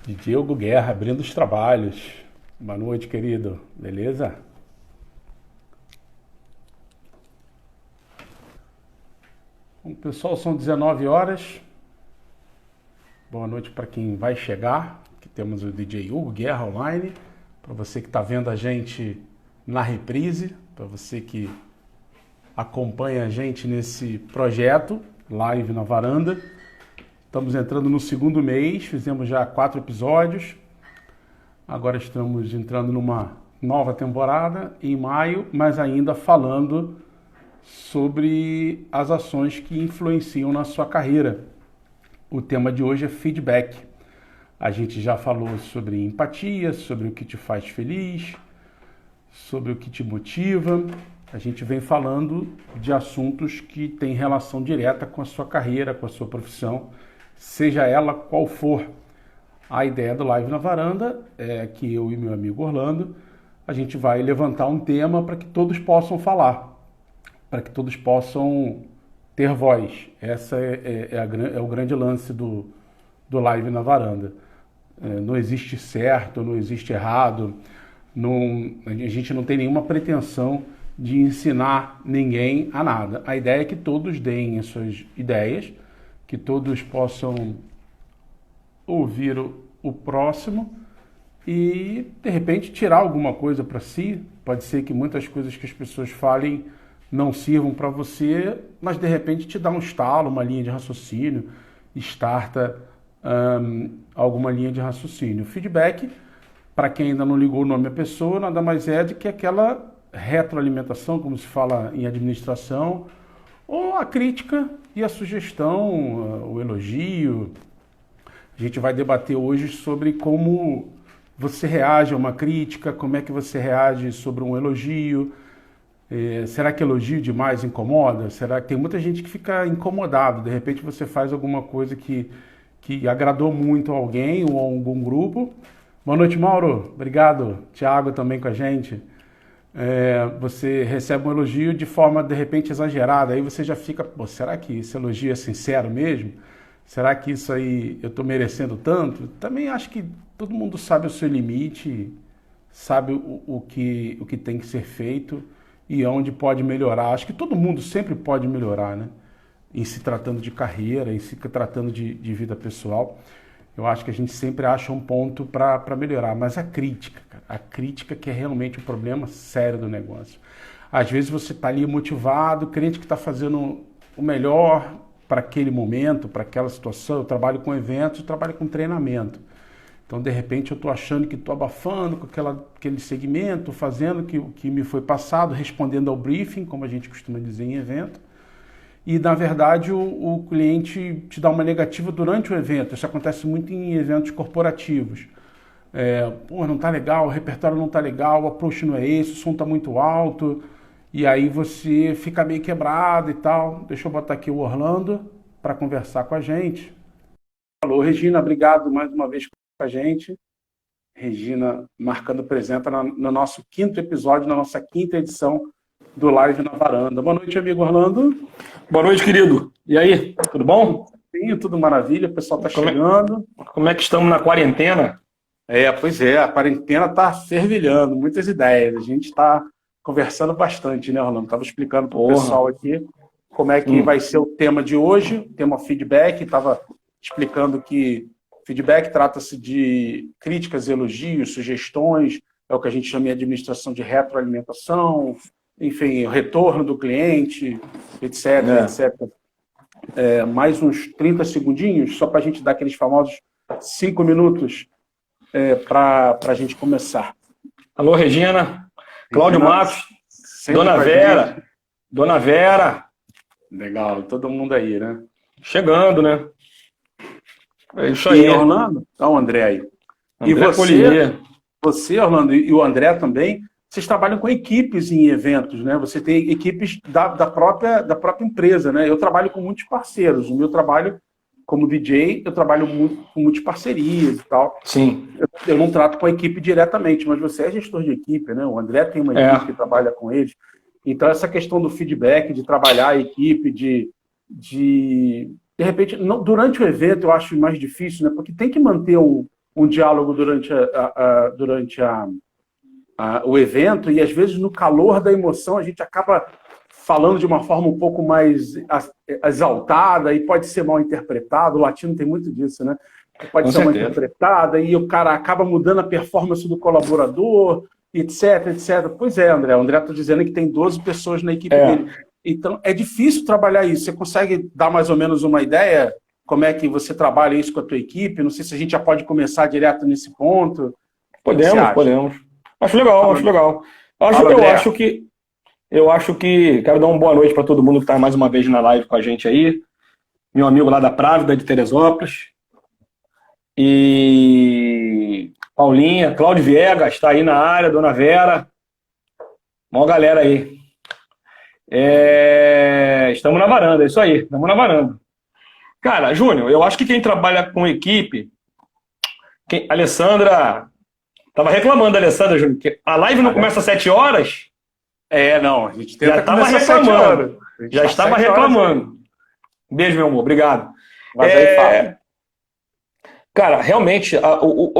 DJ Hugo Guerra, abrindo os trabalhos. Boa noite, querido. Beleza? Bom, pessoal, são 19 horas. Boa noite para quem vai chegar. Aqui temos o DJ Hugo Guerra online. Para você que está vendo a gente na reprise, para você que acompanha a gente nesse projeto, live na varanda. Estamos entrando no segundo mês, fizemos já 4 episódios. Agora estamos entrando numa nova temporada em maio, mas ainda falando sobre as ações que influenciam na sua carreira. O tema de hoje é feedback. A gente já falou sobre empatia, sobre o que te faz feliz, sobre o que te motiva. A gente vem falando de assuntos que têm relação direta com a sua carreira, com a sua profissão, seja ela qual for. A ideia do Live na Varanda é que eu e meu amigo Orlando, a gente vai levantar um tema para que todos possam falar, para que todos possam ter voz. Essa é o grande lance do Live na Varanda. Não existe certo, não existe errado, a gente não tem nenhuma pretensão de ensinar ninguém a nada. A ideia é que todos deem as suas ideias, que todos possam ouvir o próximo e, de repente, tirar alguma coisa para si. Pode ser que muitas coisas que as pessoas falem não sirvam para você, mas, de repente, te dá um estalo, uma linha de raciocínio, starta alguma linha de raciocínio. Feedback, para quem ainda não ligou o nome à pessoa, nada mais é do que aquela retroalimentação, como se fala em administração, ou a crítica e a sugestão, o elogio. A gente vai debater hoje sobre como você reage a uma crítica, como é que você reage sobre um elogio. Será que elogio demais incomoda? Será que tem muita gente que fica incomodado? De repente você faz alguma coisa que agradou muito a alguém ou a algum grupo. Boa noite, Mauro. Obrigado. Thiago também com a gente. Você recebe um elogio de forma, de repente, exagerada. Aí você já fica, será que esse elogio é sincero mesmo? Será que isso aí eu estou merecendo tanto? Também acho que todo mundo sabe o seu limite, sabe o que tem que ser feito e onde pode melhorar. Acho que todo mundo sempre pode melhorar, né? Em se tratando de carreira, em se tratando de vida pessoal. Eu acho que a gente sempre acha um ponto para melhorar. Mas a crítica, cara, a crítica que é realmente o problema sério do negócio. Às vezes você está ali motivado, crente que está fazendo o melhor para aquele momento, para aquela situação. Eu trabalho com eventos, eu trabalho com treinamento. Então, de repente, eu estou achando que estou abafando com aquele segmento, fazendo o que me foi passado, respondendo ao briefing, como a gente costuma dizer em evento. E, na verdade, o cliente te dá uma negativa durante o evento. Isso acontece muito em eventos corporativos. Não está legal, o repertório não está legal, o approach não é esse, o som está muito alto. E aí você fica meio quebrado e tal. Deixa eu botar aqui o Orlando para conversar com a gente. Alô, Regina, obrigado mais uma vez com a gente. Regina marcando presença no nosso 5º episódio, na nossa 5ª edição do Live na Varanda. Boa noite, amigo Orlando. Boa noite, querido. E aí, tudo bom? Sim, tudo maravilha, o pessoal está chegando. Como é que estamos na quarentena? Pois é, a quarentena está fervilhando, muitas ideias. A gente está conversando bastante, né, Orlando? Estava explicando para o pessoal aqui como é que vai ser o tema de hoje, tema feedback. Estava explicando que feedback trata-se de críticas, elogios, sugestões, é o que a gente chama de administração de retroalimentação, enfim, o retorno do cliente, etc, etc. Mais uns 30 segundinhos, só para a gente dar aqueles famosos 5 minutos para a gente começar. Alô, Regina. Cláudio Matos. Dona Vera. Dona Vera. Legal, todo mundo aí, né? Chegando, né? É isso aí. E Orlando? Então, o André aí. André E você, Orlando, e o André também, vocês trabalham com equipes em eventos, né? Você tem equipes da própria empresa, né? Eu trabalho com muitos parceiros. O meu trabalho como DJ, eu trabalho muito com muitas parcerias e tal. Sim. Eu não trato com a equipe diretamente, mas você é gestor de equipe, né? O André tem uma equipe que trabalha com eles. Então, essa questão do feedback, de trabalhar a equipe, de repente, não, durante o evento eu acho mais difícil, né? Porque tem que manter um diálogo o evento, e às vezes no calor da emoção a gente acaba falando de uma forma um pouco mais exaltada e pode ser mal interpretado. O latino tem muito disso, né? Pode Com ser mal certeza. interpretada e o cara acaba mudando a performance do colaborador, etc, etc. Pois é, André. O André está dizendo que tem 12 pessoas na equipe dele. Então, é difícil trabalhar isso. Você consegue dar mais ou menos uma ideia como é que você trabalha isso com a tua equipe? Não sei se a gente já pode começar direto nesse ponto. Podemos. Acho legal, acho legal. Eu acho que quero dar uma boa noite para todo mundo que está mais uma vez na live com a gente aí. Meu amigo lá da Právida, de Teresópolis. E Paulinha, Cláudio Viegas está aí na área, Dona Vera. Mó galera aí. Estamos na varanda, é isso aí, estamos na varanda. Cara, Júnior, eu acho que quem trabalha com equipe... Alessandra... Tava reclamando, Alessandra, Júnior, que a live não começa às 7 horas. Não, a gente tenta já estava começar às 7 horas. Já estava reclamando. Beijo, meu amor, obrigado. Mas aí fala. Cara, realmente,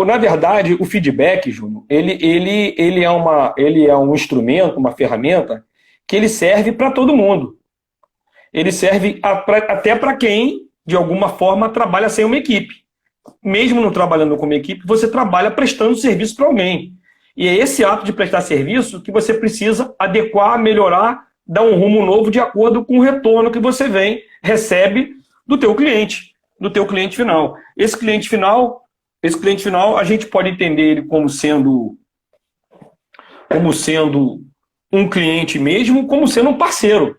na verdade, o feedback, Júnior, ele é um instrumento, uma ferramenta que ele serve para todo mundo. Ele serve até para quem, de alguma forma, trabalha sem uma equipe. Mesmo não trabalhando como equipe, você trabalha prestando serviço para alguém. E é esse ato de prestar serviço que você precisa adequar, melhorar, dar um rumo novo de acordo com o retorno que você recebe do teu cliente final. Esse cliente final, a gente pode entender ele como sendo um cliente mesmo, como sendo um parceiro.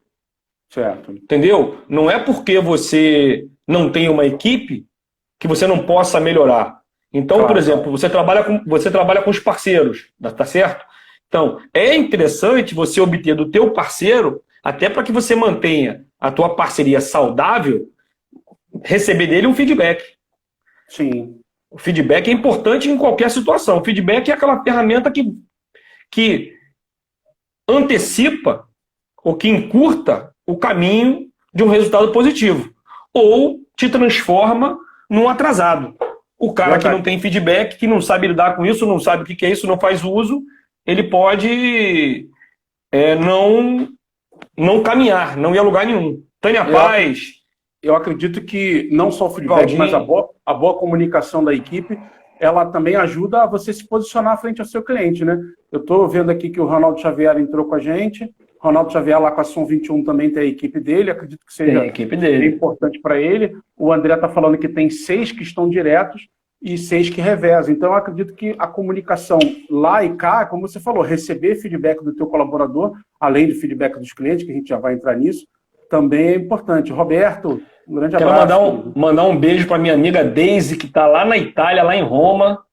Certo. Entendeu? Não é porque você não tem uma equipe que você não possa melhorar. Então, claro, por exemplo, você trabalha com os parceiros, tá certo? Então, é interessante você obter do teu parceiro, até para que você mantenha a tua parceria saudável, receber dele um feedback. Sim. O feedback é importante em qualquer situação. O feedback é aquela ferramenta que antecipa ou que encurta o caminho de um resultado positivo. Ou te transforma num atrasado. O cara que não tem feedback, que não sabe lidar com isso, não sabe o que é isso, não faz uso, ele pode não caminhar, não ir a lugar nenhum. Tânia Paz... Eu acredito que não só o feedback, mas a boa comunicação da equipe, ela também ajuda a você se posicionar frente ao seu cliente, né? Eu estou vendo aqui que o Ronaldo Xavier entrou com a gente. Ronaldo Xavier lá com a Som 21 também tem a equipe dele, acredito que seja importante para ele. O André está falando que tem 6 que estão diretos e 6 que revezam. Então, eu acredito que a comunicação lá e cá, como você falou, receber feedback do teu colaborador, além do feedback dos clientes, que a gente já vai entrar nisso, também é importante. Roberto, um grande abraço. Quero mandar um beijo para minha amiga Daisy, que está lá na Itália, lá em Roma.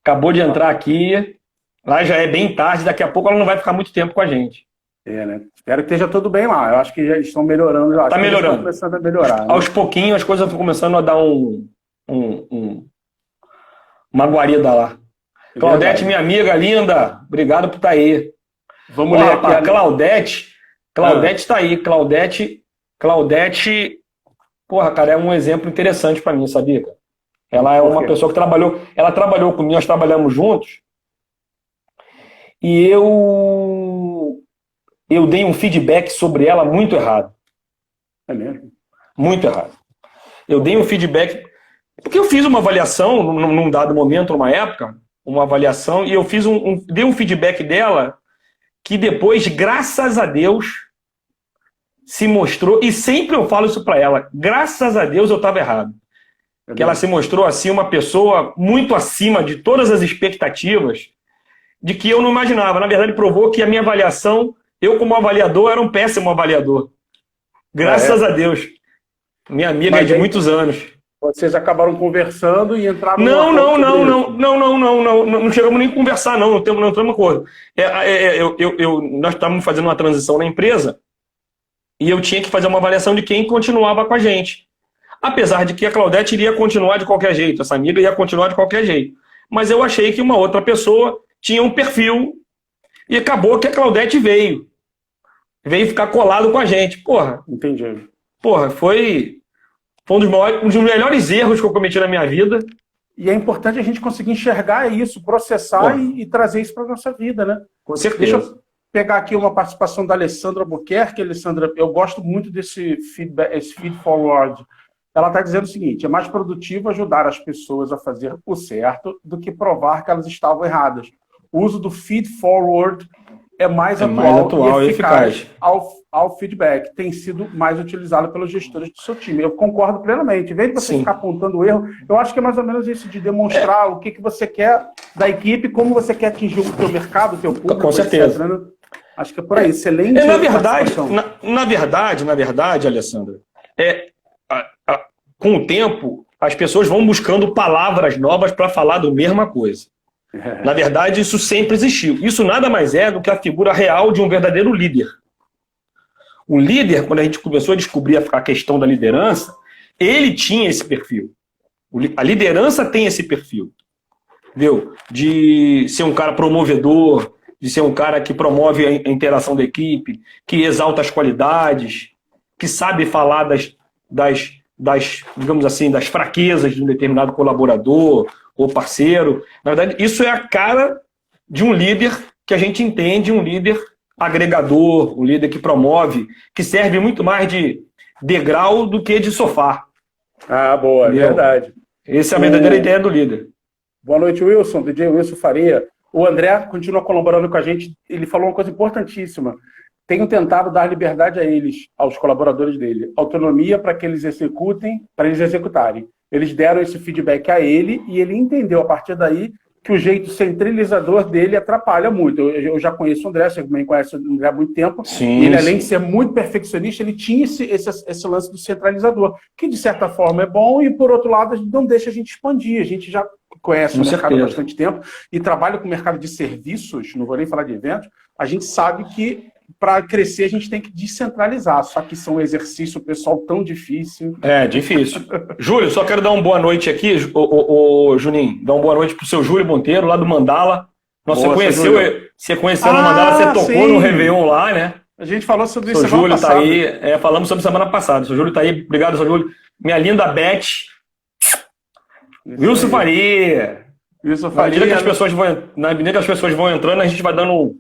Acabou de entrar aqui. Lá já é bem tarde, daqui a pouco ela não vai ficar muito tempo com a gente. Né? Espero que esteja tudo bem lá. Eu acho que já estão melhorando. Está melhorando. Estão começando a melhorar. Aos pouquinhos as coisas estão começando a dar uma guarida lá. Claudete, minha amiga linda, obrigado por estar aí. Vamos ler aqui. A Claudete está aí. Claudete, porra, cara, é um exemplo interessante para mim, sabia? Ela é uma pessoa que trabalhou comigo, nós trabalhamos juntos, e eu dei um feedback sobre ela muito errado. É mesmo? Muito errado. Eu dei um feedback, porque eu fiz uma avaliação num dado momento, numa época, uma avaliação, e eu dei um feedback dela que depois, graças a Deus, se mostrou, e sempre eu falo isso para ela, graças a Deus eu estava errado. Que ela se mostrou assim uma pessoa muito acima de todas as expectativas de que eu não imaginava. Na verdade, provou que a minha avaliação, eu como avaliador, era um péssimo avaliador. Graças a Deus. Minha amiga de muitos anos. Vocês acabaram conversando e entraram... Não chegamos nem a conversar, não entramos em acordo. Nós estávamos fazendo uma transição na empresa e eu tinha que fazer uma avaliação de quem continuava com a gente. Apesar de que a Claudete iria continuar de qualquer jeito, essa amiga ia continuar de qualquer jeito. Mas eu achei que uma outra pessoa tinha um perfil e acabou que a Claudete veio ficar colado com a gente. Porra. Entendi. Porra, foi um dos melhores erros que eu cometi na minha vida. E é importante a gente conseguir enxergar isso, processar e trazer isso para a nossa vida, né? Com certeza. Deixa eu pegar aqui uma participação da Alessandra Albuquerque. Alessandra, eu gosto muito desse feedback, esse feed forward. Ela está dizendo o seguinte: é mais produtivo ajudar as pessoas a fazer o certo do que provar que elas estavam erradas. O uso do feed forward é mais atual e eficaz ao feedback. Tem sido mais utilizado pelos gestores do seu time. Eu concordo plenamente. Em vez de você ficar apontando o erro, eu acho que é mais ou menos isso, de demonstrar o que você quer da equipe, como você quer atingir o teu mercado, o teu público. Com certeza. Etc, né? Acho que é por aí. Excelente. Na verdade, Alessandra, com o tempo, as pessoas vão buscando palavras novas para falar da mesma coisa. Na verdade, isso sempre existiu. Isso nada mais é do que a figura real de um verdadeiro líder. O líder, quando a gente começou a descobrir a questão da liderança, ele tinha esse perfil. A liderança tem esse perfil. Entendeu? De ser um cara promovedor, de ser um cara que promove a interação da equipe, que exalta as qualidades, que sabe falar digamos assim, das fraquezas de um determinado colaborador ou parceiro. Na verdade, isso é a cara de um líder que a gente entende, um líder agregador, um líder que promove, que serve muito mais de degrau do que de sofá. Ah, boa, entendeu? Verdade. Essa é a verdadeira ideia do líder. Boa noite, Wilson, DJ Wilson Faria. O André continua colaborando com a gente. Ele falou uma coisa importantíssima. Tenho tentado dar liberdade a eles, aos colaboradores dele, autonomia para que eles executarem. Eles deram esse feedback a ele e ele entendeu a partir daí que o jeito centralizador dele atrapalha muito. Eu já conheço o André, você também conhece o André há muito tempo. Sim, e ele, além de ser muito perfeccionista, ele tinha esse lance do centralizador, que de certa forma é bom e, por outro lado, não deixa a gente expandir. A gente já conhece o mercado há bastante tempo e trabalha com o mercado de serviços, não vou nem falar de eventos. A gente sabe que para crescer a gente tem que descentralizar, só que isso é um exercício pessoal tão difícil. É, difícil. Júlio, só quero dar uma boa noite aqui, Juninho, dar uma boa noite pro seu Júlio Monteiro, lá do Mandala. Nossa, você conheceu no Mandala, você tocou no Réveillon lá, né? A gente falou sobre isso semana Júlio passada. Tá aí, falamos sobre semana passada. O seu Júlio tá aí, obrigado, seu Júlio. Minha linda Beth. Wilson Faria. Wilson Faria. Na medida que as pessoas vão entrando, a gente vai dando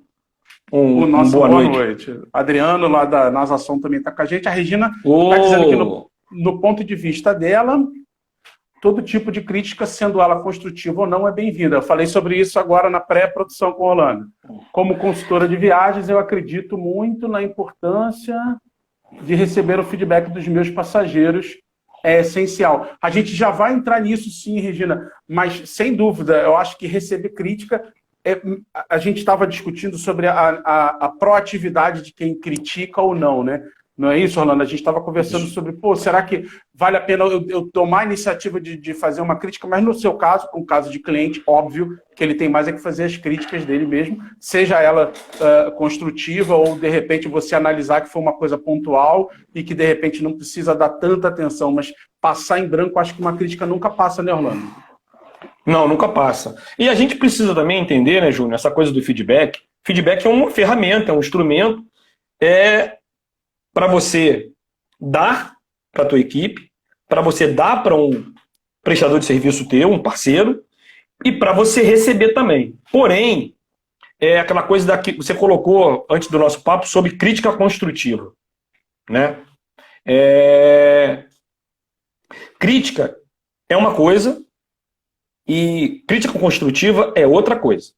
o nosso boa noite. Adriano, lá da Nasação, também está com a gente. A Regina está dizendo que, no ponto de vista dela, todo tipo de crítica, sendo ela construtiva ou não, é bem-vinda. Eu falei sobre isso agora na pré-produção com o Rolando. Como consultora de viagens, eu acredito muito na importância de receber o feedback dos meus passageiros. É essencial. A gente já vai entrar nisso, sim, Regina, mas, sem dúvida, eu acho que receber crítica... a gente estava discutindo sobre a proatividade de quem critica ou não, né? Não é isso, Orlando? A gente estava conversando sobre, será que vale a pena eu tomar a iniciativa de fazer uma crítica? Mas no seu caso, com o caso de cliente, óbvio que ele tem mais é que fazer as críticas dele mesmo, seja ela construtiva ou, de repente, você analisar que foi uma coisa pontual e que, de repente, não precisa dar tanta atenção, mas passar em branco, acho que uma crítica nunca passa, né, Orlando? Não, nunca passa. E a gente precisa também entender, né, Júnior, essa coisa do feedback. Feedback é uma ferramenta, é um instrumento para você dar para a tua equipe, para você dar para um prestador de serviço teu, um parceiro, e para você receber também. Porém, é aquela coisa que você colocou antes do nosso papo sobre crítica construtiva, né? Crítica é uma coisa e crítica construtiva é outra coisa.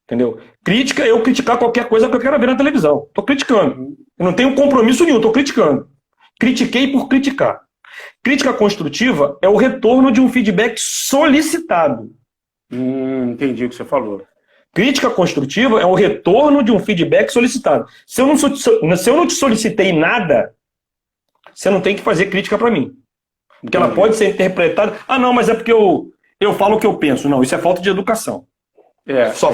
Entendeu? Crítica é eu criticar qualquer coisa que eu quero ver na televisão. Estou criticando. Eu não tenho compromisso nenhum, estou criticando. Critiquei por criticar. Crítica construtiva é o retorno de um feedback solicitado. Entendi o que você falou. Crítica construtiva é o retorno de um feedback solicitado. Se eu não te solicitei nada, você não tem que fazer crítica para mim. Porque ela pode ser interpretada... não, mas é porque eu falo o que eu penso. Não, isso é falta de educação. Só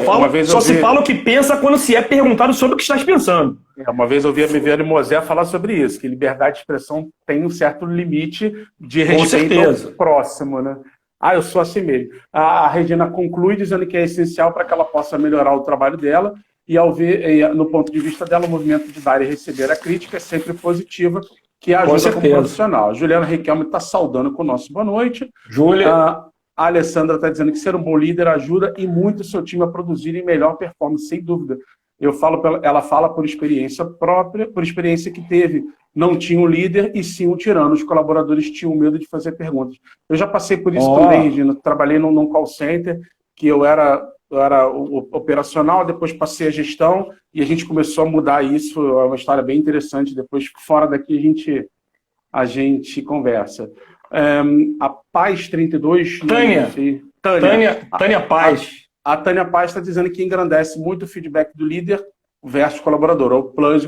se fala o que pensa quando se é perguntado sobre o que estás pensando. Uma vez eu ouvi a Viviane Mosé falar sobre isso, que liberdade de expressão tem um certo limite de respeito ao próximo, né? Eu sou assim mesmo. A Regina conclui dizendo que é essencial para que ela possa melhorar o trabalho dela e, ao ver, no ponto de vista dela, o movimento de dar e receber a crítica é sempre positiva, que ajuda como profissional. A Juliana Riquelme está saudando com o nosso boa noite. Júlia. A Alessandra está dizendo que ser um bom líder ajuda e muito o seu time a produzirem melhor performance, sem dúvida. Ela fala por experiência própria, por experiência que teve. Não tinha um líder e sim um tirano. Os colaboradores tinham medo de fazer perguntas. Eu já passei por isso também, Regina. Trabalhei num call center, que eu era o operacional, depois passei a gestão e a gente começou a mudar isso. É uma história bem interessante. Depois, fora daqui, a gente conversa. A Paz 32... Tânia Paz. A Tânia Paz está dizendo que engrandece muito o feedback do líder versus colaborador, ou plus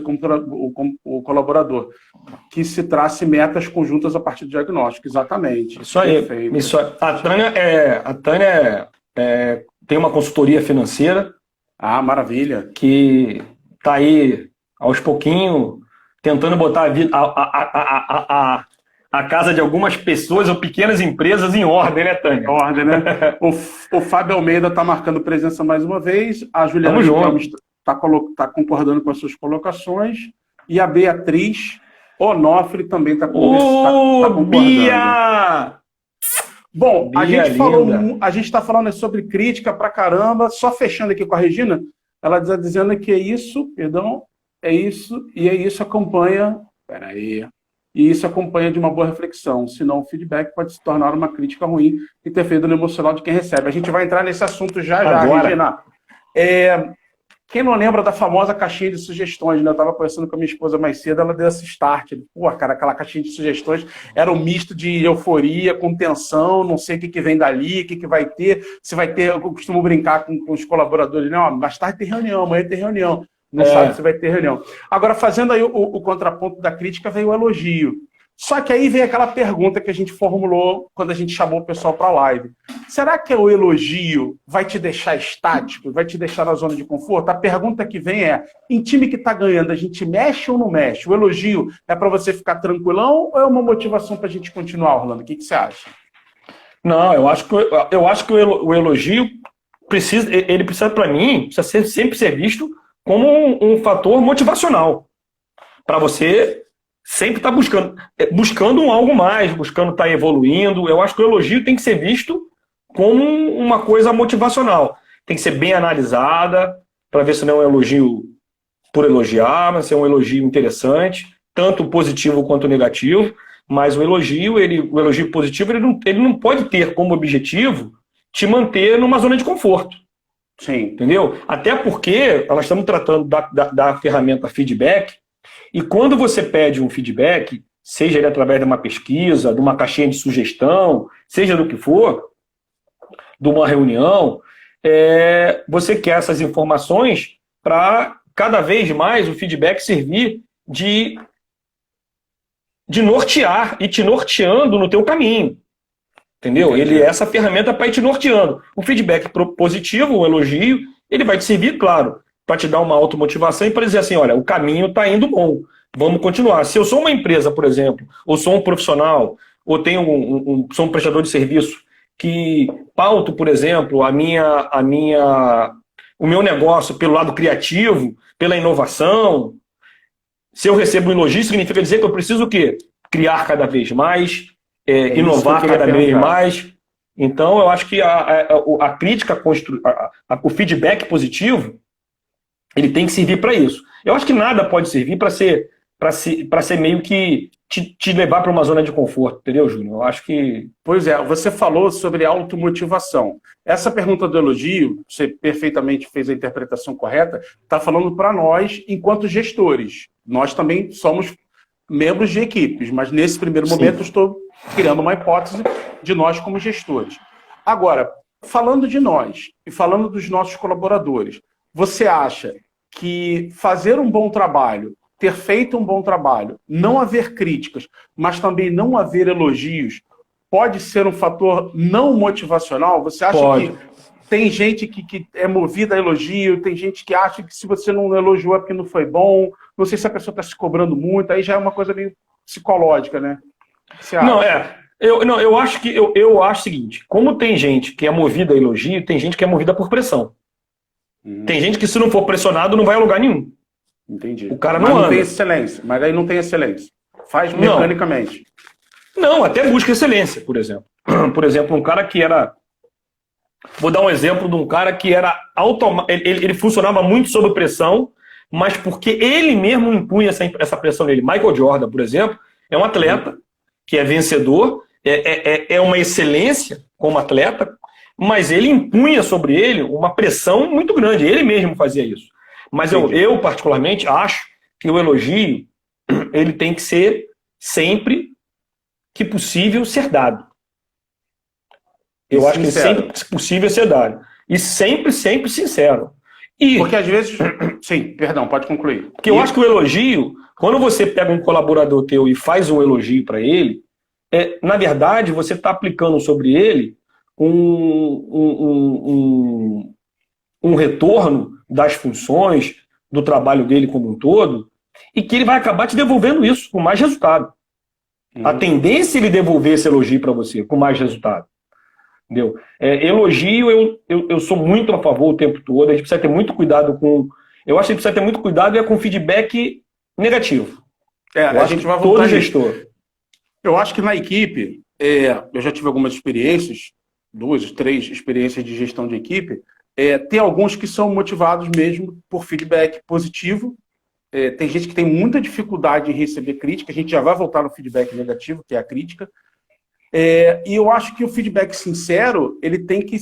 o colaborador, que se trace metas conjuntas a partir do diagnóstico. Exatamente. Isso aí. A Tânia tem uma consultoria financeira. Ah, maravilha. Que está aí, aos pouquinhos, tentando botar a casa de algumas pessoas ou pequenas empresas em ordem, né, Tânia? Ordem, né? O Fábio Almeida está marcando presença mais uma vez. A Juliana está concordando com as suas colocações. E a Beatriz Onofre também está concordando. Bia! Bom, Bia, a gente está falando sobre crítica pra caramba. Só fechando aqui com a Regina, ela está dizendo que é isso acompanha... Peraí... E isso acompanha de uma boa reflexão, senão o feedback pode se tornar uma crítica ruim e interferir no emocional de quem recebe. A gente vai entrar nesse assunto já, Regina. Quem não lembra da famosa caixinha de sugestões, né? Eu estava conversando com a minha esposa mais cedo, ela deu esse start. Pô, cara, aquela caixinha de sugestões era um misto de euforia, com tensão, não sei o que vem dali, o que vai ter. Se vai ter, eu costumo brincar com os colaboradores, né? Mais tarde tem reunião, amanhã tem reunião. Não sabe se vai ter reunião. Agora, fazendo aí o contraponto da crítica, veio o elogio. Só que aí vem aquela pergunta que a gente formulou quando a gente chamou o pessoal para a live. Será que o elogio vai te deixar estático, vai te deixar na zona de conforto? A pergunta que vem é, em time que está ganhando, a gente mexe ou não mexe? O elogio é para você ficar tranquilão ou é uma motivação para a gente continuar, Orlando? O que você acha? Não, eu acho que o elogio precisa para mim, precisa sempre ser visto como um fator motivacional, para você sempre estar buscando um algo mais, buscando estar evoluindo. Eu acho que o elogio tem que ser visto como uma coisa motivacional. Tem que ser bem analisada, para ver se não é um elogio por elogiar, mas se é um elogio interessante, tanto positivo quanto negativo. Mas o elogio positivo, ele não pode ter como objetivo te manter numa zona de conforto. Sim. Entendeu? Até porque nós estamos tratando da ferramenta feedback, e quando você pede um feedback, seja ele através de uma pesquisa, de uma caixinha de sugestão, seja do que for, de uma reunião, você quer essas informações para cada vez mais o feedback servir de nortear e te norteando no teu caminho. Entendeu? Essa ferramenta para ir te norteando. O feedback positivo, o elogio, ele vai te servir, claro, para te dar uma automotivação e para dizer assim, olha, o caminho está indo bom, vamos continuar. Se eu sou uma empresa, por exemplo, ou sou um profissional, ou sou um prestador de serviço que pauto, por exemplo, o meu negócio pelo lado criativo, pela inovação, se eu recebo um elogio, significa dizer que eu preciso o quê? Criar cada vez mais, inovar cada vez mais. Então, eu acho que a crítica, o feedback positivo, ele tem que servir para isso. Eu acho que nada pode servir para ser meio que te levar para uma zona de conforto, entendeu, Júnior? Eu acho que... Pois é, você falou sobre automotivação. Essa pergunta do elogio, você perfeitamente fez a interpretação correta, está falando para nós, enquanto gestores. Nós também somos membros de equipes, mas nesse primeiro momento eu estou criando uma hipótese de nós como gestores. Agora, falando de nós e falando dos nossos colaboradores, você acha que fazer um bom trabalho, ter feito um bom trabalho, não haver críticas, mas também não haver elogios, pode ser um fator não motivacional? Você acha que tem gente que é movida a elogio, tem gente que acha que se você não elogiou é porque não foi bom, não sei se a pessoa está se cobrando muito, aí já é uma coisa meio psicológica, né? Eu acho o seguinte, como tem gente que é movida a elogio, tem gente que é movida por pressão. Tem gente que se não for pressionado não vai a lugar nenhum. Entendi. O cara não anda. Tem excelência, mas aí não tem excelência. Faz mecanicamente. Não, até busca excelência, por exemplo. Por exemplo, um cara que era Vou dar um exemplo de um cara que era ele funcionava muito sob pressão, mas porque ele mesmo impunha essa pressão nele. Michael Jordan, por exemplo, é um atleta que é vencedor, é uma excelência como atleta, mas ele impunha sobre ele uma pressão muito grande. Ele mesmo fazia isso. Mas eu particularmente, acho que o elogio ele tem que ser sempre que possível ser dado. Eu acho que sempre que possível ser dado. E sempre sincero. Porque às vezes... Sim, perdão, pode concluir. Porque eu acho que o elogio, quando você pega um colaborador teu e faz um elogio para ele, na verdade, você está aplicando sobre ele um retorno das funções, do trabalho dele como um todo, e que ele vai acabar te devolvendo isso com mais resultado. A tendência é ele devolver esse elogio para você com mais resultado. Entendeu? Elogio, eu sou muito a favor o tempo todo. A gente precisa ter muito cuidado com... Eu acho que a gente precisa ter muito cuidado com feedback negativo. A gente vai voltar todo gestor. Eu acho que na equipe, eu já tive algumas experiências, 2, 3 experiências de gestão de equipe, tem alguns que são motivados mesmo por feedback positivo. Tem gente que tem muita dificuldade em receber crítica, a gente já vai voltar no feedback negativo, que é a crítica. E eu acho que o feedback sincero, ele tem que...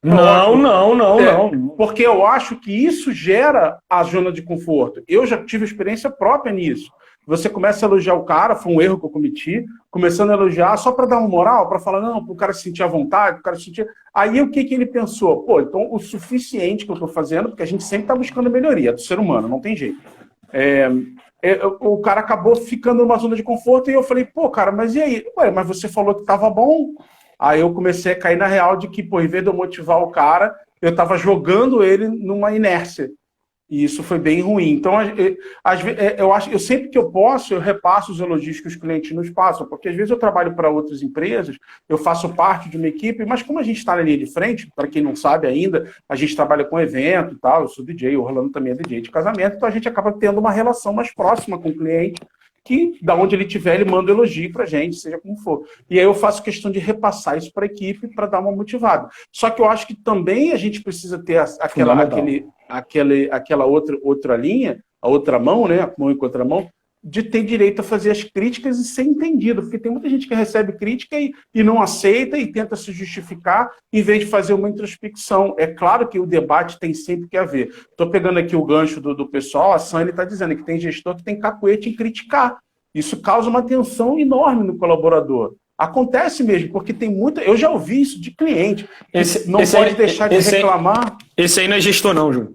Não. Porque eu acho que isso gera a zona de conforto. Eu já tive experiência própria nisso. Você começa a elogiar o cara, foi um erro que eu cometi, começando a elogiar só para dar uma moral, para falar, não, para o cara se sentir à vontade, o cara se sentir... Aí o que ele pensou? Pô, então o suficiente que eu estou fazendo, porque a gente sempre está buscando melhoria do ser humano, não tem jeito. O cara acabou ficando numa zona de conforto e eu falei, pô, cara, mas e aí? Ué, mas você falou que estava bom. Aí eu comecei a cair na real de que, pô, em vez de eu motivar o cara, eu estava jogando ele numa inércia. E isso foi bem ruim. Então, eu sempre que eu posso, eu repasso os elogios que os clientes nos passam, porque às vezes eu trabalho para outras empresas, eu faço parte de uma equipe, mas como a gente está na linha de frente, para quem não sabe ainda, a gente trabalha com evento e tal, eu sou DJ, o Orlando também é DJ de casamento, então a gente acaba tendo uma relação mais próxima com o cliente, que da onde ele estiver, ele manda elogio para a gente, seja como for. E aí eu faço questão de repassar isso para a equipe para dar uma motivada. Só que eu acho que também a gente precisa ter aquela outra linha, a outra mão, né? A mão e outra mão, de ter direito a fazer as críticas e ser entendido. Porque tem muita gente que recebe crítica e não aceita e tenta se justificar em vez de fazer uma introspecção. É claro que o debate tem sempre que haver. Estou pegando aqui o gancho do pessoal, a Sani está dizendo que tem gestor que tem cacuete em criticar. Isso causa uma tensão enorme no colaborador. Acontece mesmo, porque tem muita... Eu já ouvi isso de cliente. Não pode deixar de reclamar. Esse aí não é gestor não, Júnior.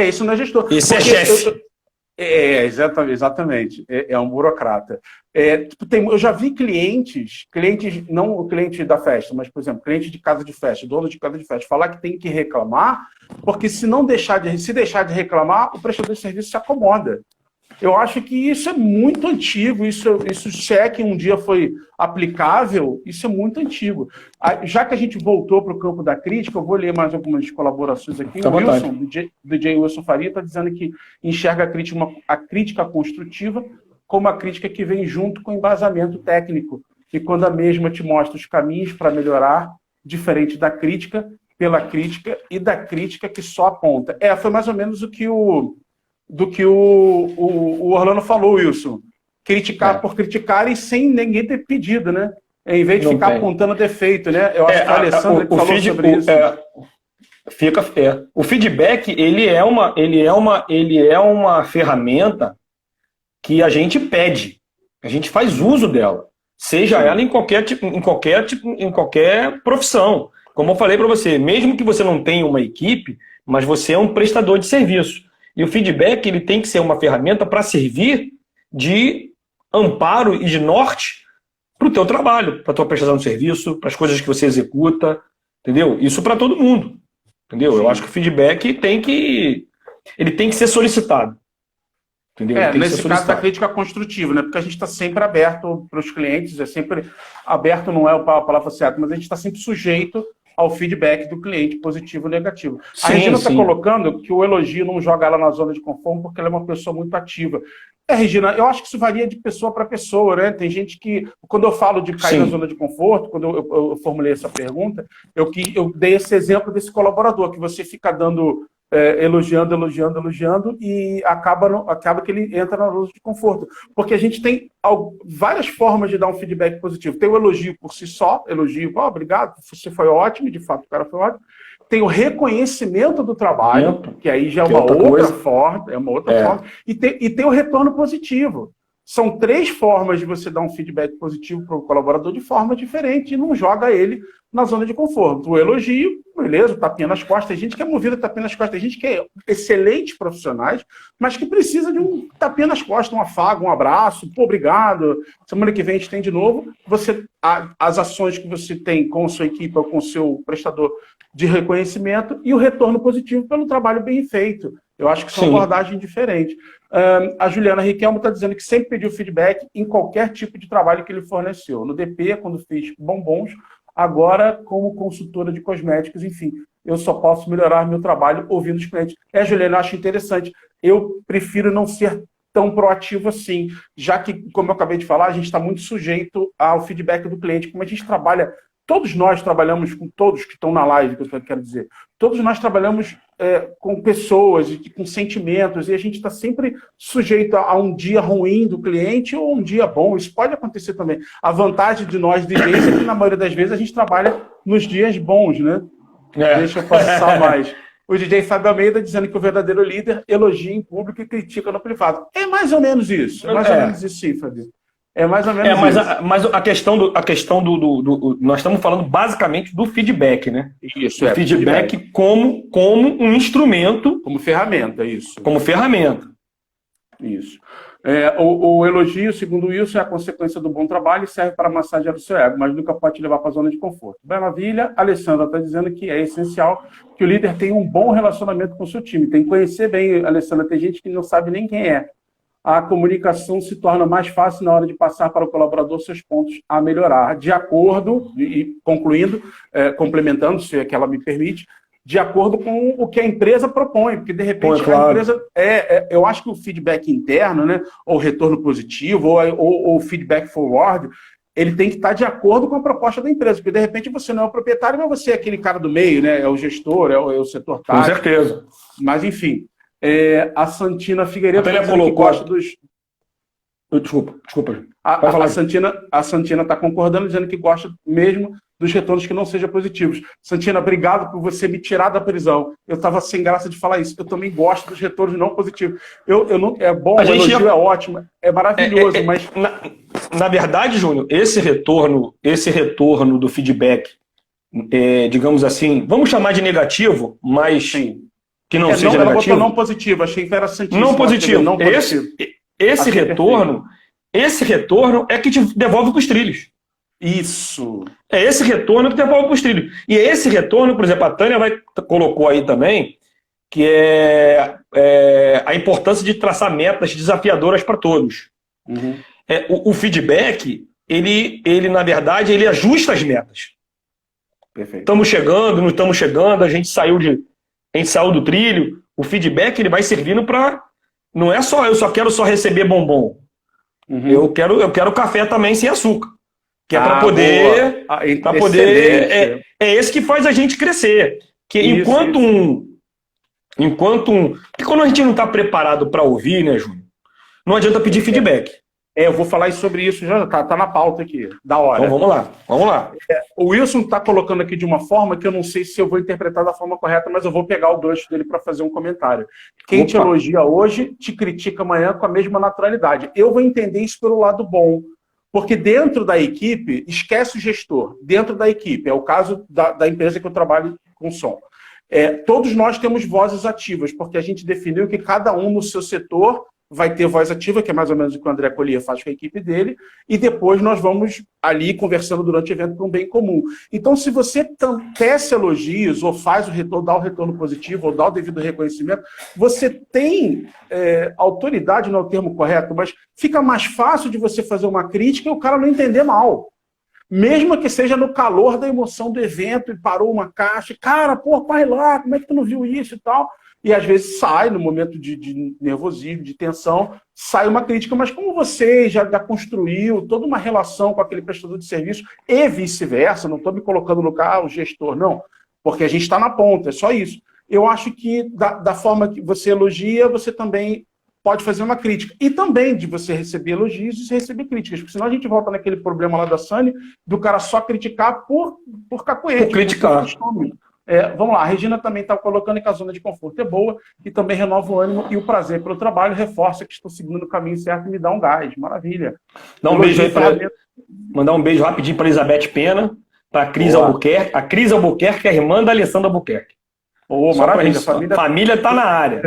Isso não é gestor. Esse é chefe. Exatamente. É um burocrata. Eu já vi clientes, não o cliente da festa, mas, por exemplo, cliente de casa de festa, dono de casa de festa, falar que tem que reclamar, porque se deixar de reclamar, o prestador de serviço se acomoda. Eu acho que isso é muito antigo, se é que um dia foi aplicável, isso é muito antigo. Já que a gente voltou para o campo da crítica, eu vou ler mais algumas colaborações aqui. O Wilson, DJ Wilson Faria, está dizendo que enxerga a crítica construtiva como a crítica que vem junto com o embasamento técnico, e quando a mesma te mostra os caminhos para melhorar, diferente da crítica, pela crítica e da crítica que só aponta. Foi mais ou menos o que o Orlando falou, Wilson. Criticar por criticar e sem ninguém ter pedido, né? Em vez de ficar apontando defeito, né? Eu acho que a Alessandra falou sobre isso. O feedback, ele é uma ferramenta que a gente pede. A gente faz uso dela. Seja ela em qualquer profissão. Como eu falei para você, mesmo que você não tenha uma equipe, mas você é um prestador de serviço. E o feedback ele tem que ser uma ferramenta para servir de amparo e de norte para o teu trabalho, para a tua prestação de serviço, para as coisas que você executa, entendeu? Isso para todo mundo, entendeu? Sim. Eu acho que o feedback tem que ser solicitado. Entendeu? Nesse caso da crítica construtiva, né? Porque a gente está sempre aberto para os clientes, sempre aberto não é a palavra certa, mas a gente está sempre sujeito ao feedback do cliente, positivo ou negativo. A Regina está colocando que o elogio não joga ela na zona de conforto porque ela é uma pessoa muito ativa. Regina, eu acho que isso varia de pessoa para pessoa, né? Tem gente que, quando eu falo de cair na zona de conforto, quando eu formulei essa pergunta, eu dei esse exemplo desse colaborador, que você fica dando, elogiando, e acaba que ele entra na zona de conforto. Porque a gente tem várias formas de dar um feedback positivo. Tem o elogio por si só, obrigado, você foi ótimo, de fato o cara foi ótimo. Tem o reconhecimento do trabalho, que aí já é uma outra forma, e tem o retorno positivo. São 3 formas de você dar um feedback positivo para o colaborador de forma diferente e não joga ele na zona de conforto. O elogio, beleza, o tapinha nas costas. Tem gente que é movida a tapinha nas costas, tem gente que é excelentes profissionais, mas que precisa de um tapinha nas costas, um afago, um abraço, pô, obrigado, semana que vem a gente tem de novo. As ações que você tem com a sua equipe ou com o seu prestador de reconhecimento e o retorno positivo pelo trabalho bem feito. Eu acho que são abordagens diferentes. A Juliana Riquelme está dizendo que sempre pediu feedback em qualquer tipo de trabalho que ele forneceu. No DP, quando fiz bombons, agora como consultora de cosméticos, enfim, eu só posso melhorar meu trabalho ouvindo os clientes. Juliana, eu acho interessante. Eu prefiro não ser tão proativo assim, já que, como eu acabei de falar, a gente está muito sujeito ao feedback do cliente. Como a gente trabalha, todos nós trabalhamos com todos que estão na live, que eu quero dizer, todos nós trabalhamos com pessoas e com sentimentos, e a gente está sempre sujeito a um dia ruim do cliente ou um dia bom. Isso pode acontecer também. A vantagem de nós DJs é que, na maioria das vezes, a gente trabalha nos dias bons, né? Deixa eu passar mais. O DJ Fábio Almeida dizendo que o verdadeiro líder elogia em público e critica no privado. É mais ou menos isso. É mais ou menos isso, sim, Fábio. É mais ou menos isso. Mas a questão do nós estamos falando basicamente do feedback, né? Isso, feedback como um instrumento. Como ferramenta, isso. Como ferramenta. Isso. O elogio, segundo o Wilson, é a consequência do bom trabalho e serve para massagear o seu ego, mas nunca pode te levar para a zona de conforto. Maravilha. A Alessandra está dizendo que é essencial que o líder tenha um bom relacionamento com o seu time. Tem que conhecer bem, Alessandra. Tem gente que não sabe nem quem é. A comunicação se torna mais fácil na hora de passar para o colaborador seus pontos a melhorar, de acordo, e concluindo, complementando, se é que ela me permite, de acordo com o que a empresa propõe, porque de repente a empresa... eu acho que o feedback interno, né, ou retorno positivo, ou feedback forward, ele tem que estar de acordo com a proposta da empresa, porque de repente você não é o proprietário, mas você é aquele cara do meio, né, é o gestor, é o setor tático. Com certeza. Mas, enfim... a Santina Figueiredo que gosta dos... Desculpa. A Santina está concordando, dizendo que gosta mesmo dos retornos que não sejam positivos. Santina, obrigado por você me tirar da prisão. Eu estava sem graça de falar isso. Eu também gosto dos retornos não positivos. É bom, o elogio é ótimo, é maravilhoso, mas... Na verdade, Júnior, esse retorno do feedback, digamos assim, vamos chamar de negativo, mas... Sim. Que não seja negativo. Ela botou não positivo, achei interessantíssimo. Não positivo. Esse retorno é que te devolve para os trilhos. Isso. É esse retorno que te devolve para os trilhos. E esse retorno, por exemplo, a Tânia colocou aí também, que é a importância de traçar metas desafiadoras para todos. Uhum. O feedback, ele, na verdade, ele ajusta as metas. Perfeito. Estamos chegando, não estamos chegando, a gente saiu do trilho. O feedback ele vai servindo para... Não é só eu quero receber bombom. Uhum. Eu quero café também sem açúcar. Que é para poder... É esse que faz a gente crescer. Que enquanto Porque quando a gente não está preparado para ouvir, né, Júnior? Não adianta pedir feedback. Eu vou falar sobre isso, já tá na pauta aqui, da hora. Então vamos lá. O Wilson está colocando aqui de uma forma que eu não sei se eu vou interpretar da forma correta, mas eu vou pegar o gancho dele para fazer um comentário. Quem te elogia hoje, te critica amanhã com a mesma naturalidade. Eu vou entender isso pelo lado bom, porque dentro da equipe, esquece o gestor, dentro da equipe, é o caso da empresa que eu trabalho com som. Todos nós temos vozes ativas, porque a gente definiu que cada um no seu setor vai ter voz ativa, que é mais ou menos o que o André Collier faz com a equipe dele, e depois nós vamos ali conversando durante o evento para um bem comum. Então, se você tece elogios, ou faz dá o retorno positivo, ou dá o devido reconhecimento, você tem autoridade, não é o termo correto, mas fica mais fácil de você fazer uma crítica e o cara não entender mal. Mesmo que seja no calor da emoção do evento, e parou uma caixa, cara, vai lá, como é que tu não viu isso e tal? e às vezes sai, no momento de nervosismo, de tensão, sai uma crítica, mas como você já construiu toda uma relação com aquele prestador de serviço e vice-versa, não estou me colocando no carro, o gestor, não, porque a gente está na ponta, é só isso. Eu acho que da forma que você elogia, você também pode fazer uma crítica. E também de você receber elogios e receber críticas, porque senão a gente volta naquele problema lá da Sani, do cara só criticar por cacuete. Por criticar. Vamos lá, a Regina também está colocando que a zona de conforto é boa e também renova o ânimo e o prazer pelo trabalho, reforça que estou seguindo o caminho certo e me dá um gás. Maravilha. Mandar um beijo rapidinho para Elizabeth Pena, para a Cris Albuquerque. A Cris Albuquerque é a irmã da Alessandra Albuquerque. Maravilha. Família está na área.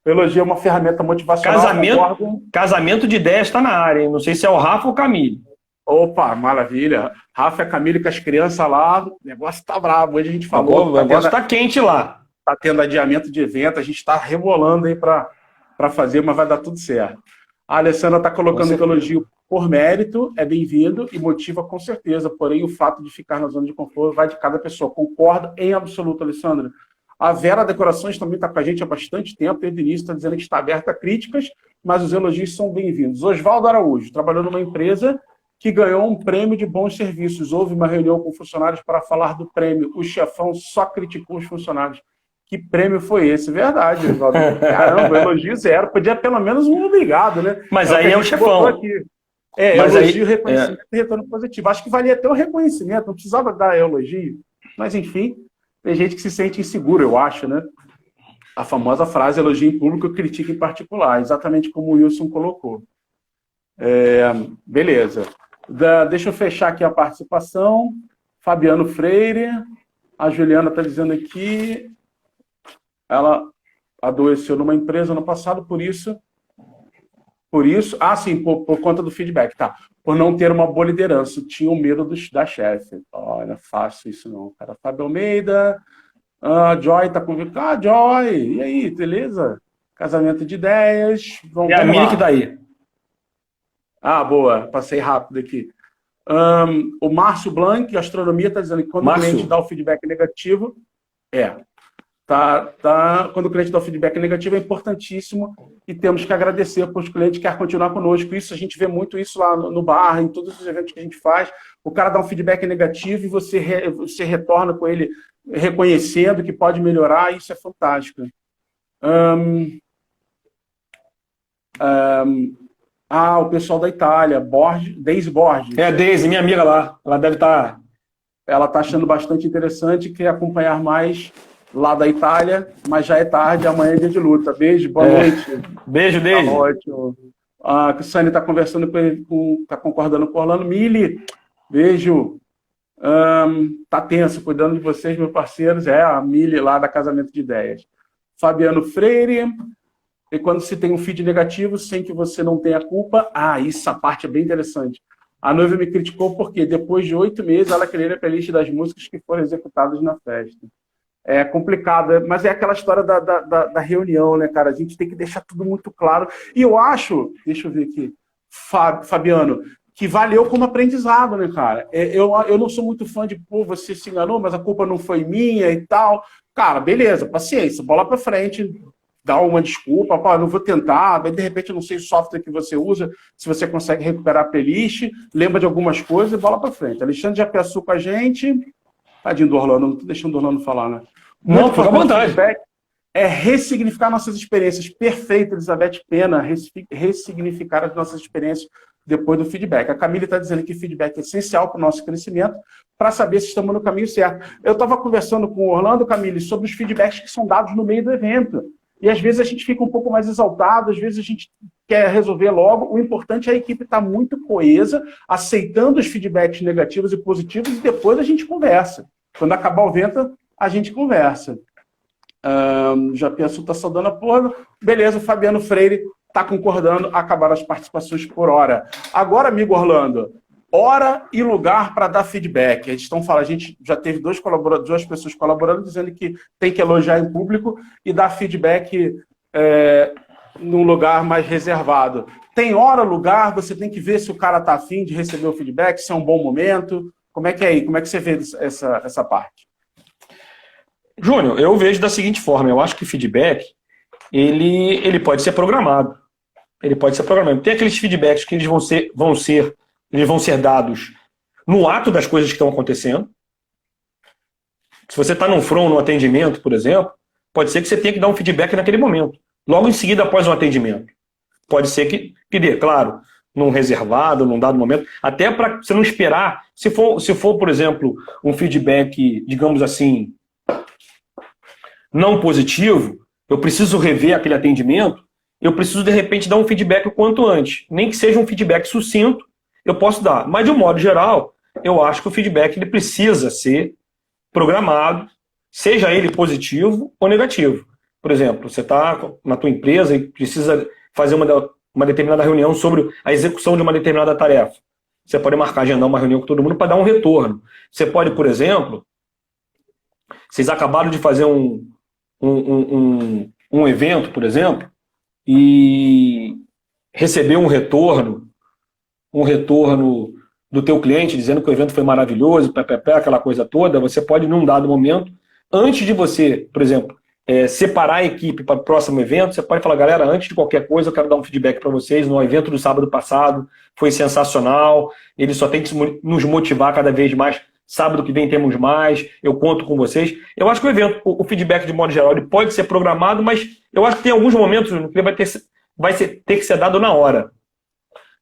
O elogio é uma ferramenta motivacional. Casamento de ideias está na área, hein? Não sei se é o Rafa ou o Camille. Opa, maravilha. Rafa e a Camille com as crianças lá, o negócio tá brabo. Hoje a gente falou. O negócio tá quente lá. Tá tendo adiamento de evento, a gente tá rebolando aí para fazer, mas vai dar tudo certo. A Alessandra tá colocando que o elogio por mérito é bem-vindo e motiva com certeza, porém o fato de ficar na zona de conforto vai de cada pessoa. Concordo em absoluto, Alessandra. A Vera Decorações também está com a gente há bastante tempo, desde o início está dizendo que está aberta a críticas, mas os elogios são bem-vindos. Oswaldo Araújo, trabalhou numa empresa que ganhou um prêmio de bons serviços. Houve uma reunião com funcionários para falar do prêmio. O chefão só criticou os funcionários. Que prêmio foi esse? Verdade, Oswaldo. Caramba, elogio zero. Podia pelo menos um obrigado, né? Mas aí é o chefão. Elogio, reconhecimento e retorno positivo. Acho que valia até o reconhecimento, não precisava dar elogio. Mas, enfim, tem gente que se sente inseguro, eu acho, né? A famosa frase, elogio em público, critica em particular. Exatamente como o Wilson colocou. Beleza. Deixa eu fechar aqui a participação. Fabiano Freire. A Juliana está dizendo aqui, ela adoeceu numa empresa no passado, por isso, por conta do feedback, tá? Por não ter uma boa liderança, tinha o medo da chefe. Olha, fácil isso não, cara. Fábio Almeida, a Joy tá convicta. Joy, e aí, beleza? Casamento de ideias. Vamos a minha que tá aí. Boa, passei rápido aqui. O Márcio Blanc, Astronomia, está dizendo que quando o cliente dá o feedback negativo, quando o cliente dá o feedback negativo é importantíssimo e temos que agradecer para os clientes que querem continuar conosco. Isso, a gente vê muito isso lá no bar, em todos os eventos que a gente faz. O cara dá um feedback negativo e você retorna com ele reconhecendo que pode melhorar, isso é fantástico. O pessoal da Itália, Deise Borges. É a Deise, minha amiga lá. Ela deve estar... Ela está achando bastante interessante, quer acompanhar mais lá da Itália, mas já é tarde, amanhã é dia de luta. Beijo, boa noite. Beijo, Deise. Tá ótimo. A Crissane está conversando com ele, está concordando com o Orlando. Mili, beijo. Tá tenso, cuidando de vocês, meus parceiros. A Mili lá da Casamento de Ideias. Fabiano Freire... E quando se tem um feed negativo, sem que você não tenha culpa... essa parte é bem interessante. A noiva me criticou porque depois de 8 meses ela queria a playlist das músicas que foram executadas na festa. É complicado, mas é aquela história da reunião, né, cara? A gente tem que deixar tudo muito claro. E eu acho, deixa eu ver aqui, Fabiano, que valeu como aprendizado, né, cara? Eu não sou muito fã de, você se enganou, mas a culpa não foi minha e tal. Cara, beleza, paciência, bola pra frente... Dá uma desculpa, não vou tentar, de repente eu não sei o software que você usa, se você consegue recuperar a playlist, lembra de algumas coisas e bola para frente. Alexandre já pensou com a gente, tadinho do Orlando, não estou deixando o Orlando falar, né? Não, fica à vontade. É ressignificar nossas experiências. Perfeito, Elizabeth Pena, ressignificar as nossas experiências depois do feedback. A Camille está dizendo que feedback é essencial para o nosso crescimento, para saber se estamos no caminho certo. Eu estava conversando com o Orlando, Camille, sobre os feedbacks que são dados no meio do evento. E às vezes a gente fica um pouco mais exaltado, às vezes a gente quer resolver logo. O importante é a equipe estar muito coesa, aceitando os feedbacks negativos e positivos, e depois a gente conversa. Quando acabar o evento, a gente conversa. Já penso, está saudando a porra. Beleza, o Fabiano Freire está concordando, acabar as participações por hora. Agora, amigo Orlando, hora e lugar para dar feedback. A gente já teve duas pessoas colaborando, dizendo que tem que elogiar em público e dar feedback num lugar mais reservado. Tem hora, lugar, você tem que ver se o cara está afim de receber o feedback, se é um bom momento. Como é que é aí? Como é que você vê essa parte? Júnior, eu vejo da seguinte forma, eu acho que o feedback, ele pode ser programado. Ele pode ser programado. Tem aqueles feedbacks que eles vão ser dados no ato das coisas que estão acontecendo. Se você está num front, num atendimento, por exemplo, pode ser que você tenha que dar um feedback naquele momento. Logo em seguida, após um atendimento. Pode ser que dê, claro, num reservado, num dado momento, até para você não esperar. Se for, por exemplo, um feedback, digamos assim, não positivo, eu preciso rever aquele atendimento, eu preciso, de repente, dar um feedback o quanto antes. Nem que seja um feedback sucinto, eu posso dar. Mas, de um modo geral, eu acho que o feedback ele precisa ser programado, seja ele positivo ou negativo. Por exemplo, você está na tua empresa e precisa fazer uma determinada reunião sobre a execução de uma determinada tarefa. Você pode marcar, agendar uma reunião com todo mundo para dar um retorno. Você pode, por exemplo, vocês acabaram de fazer um evento, por exemplo, e receber um retorno do teu cliente dizendo que o evento foi maravilhoso, aquela coisa toda. Você pode, num dado momento, antes de você, por exemplo, separar a equipe para o próximo evento, você pode falar, galera, antes de qualquer coisa, eu quero dar um feedback para vocês. No evento do sábado passado foi sensacional, ele só tem que nos motivar cada vez mais. Sábado que vem temos mais, eu conto com vocês. Eu acho que o evento, o feedback de modo geral, ele pode ser programado, mas eu acho que tem alguns momentos que ele vai ter que ser dado na hora.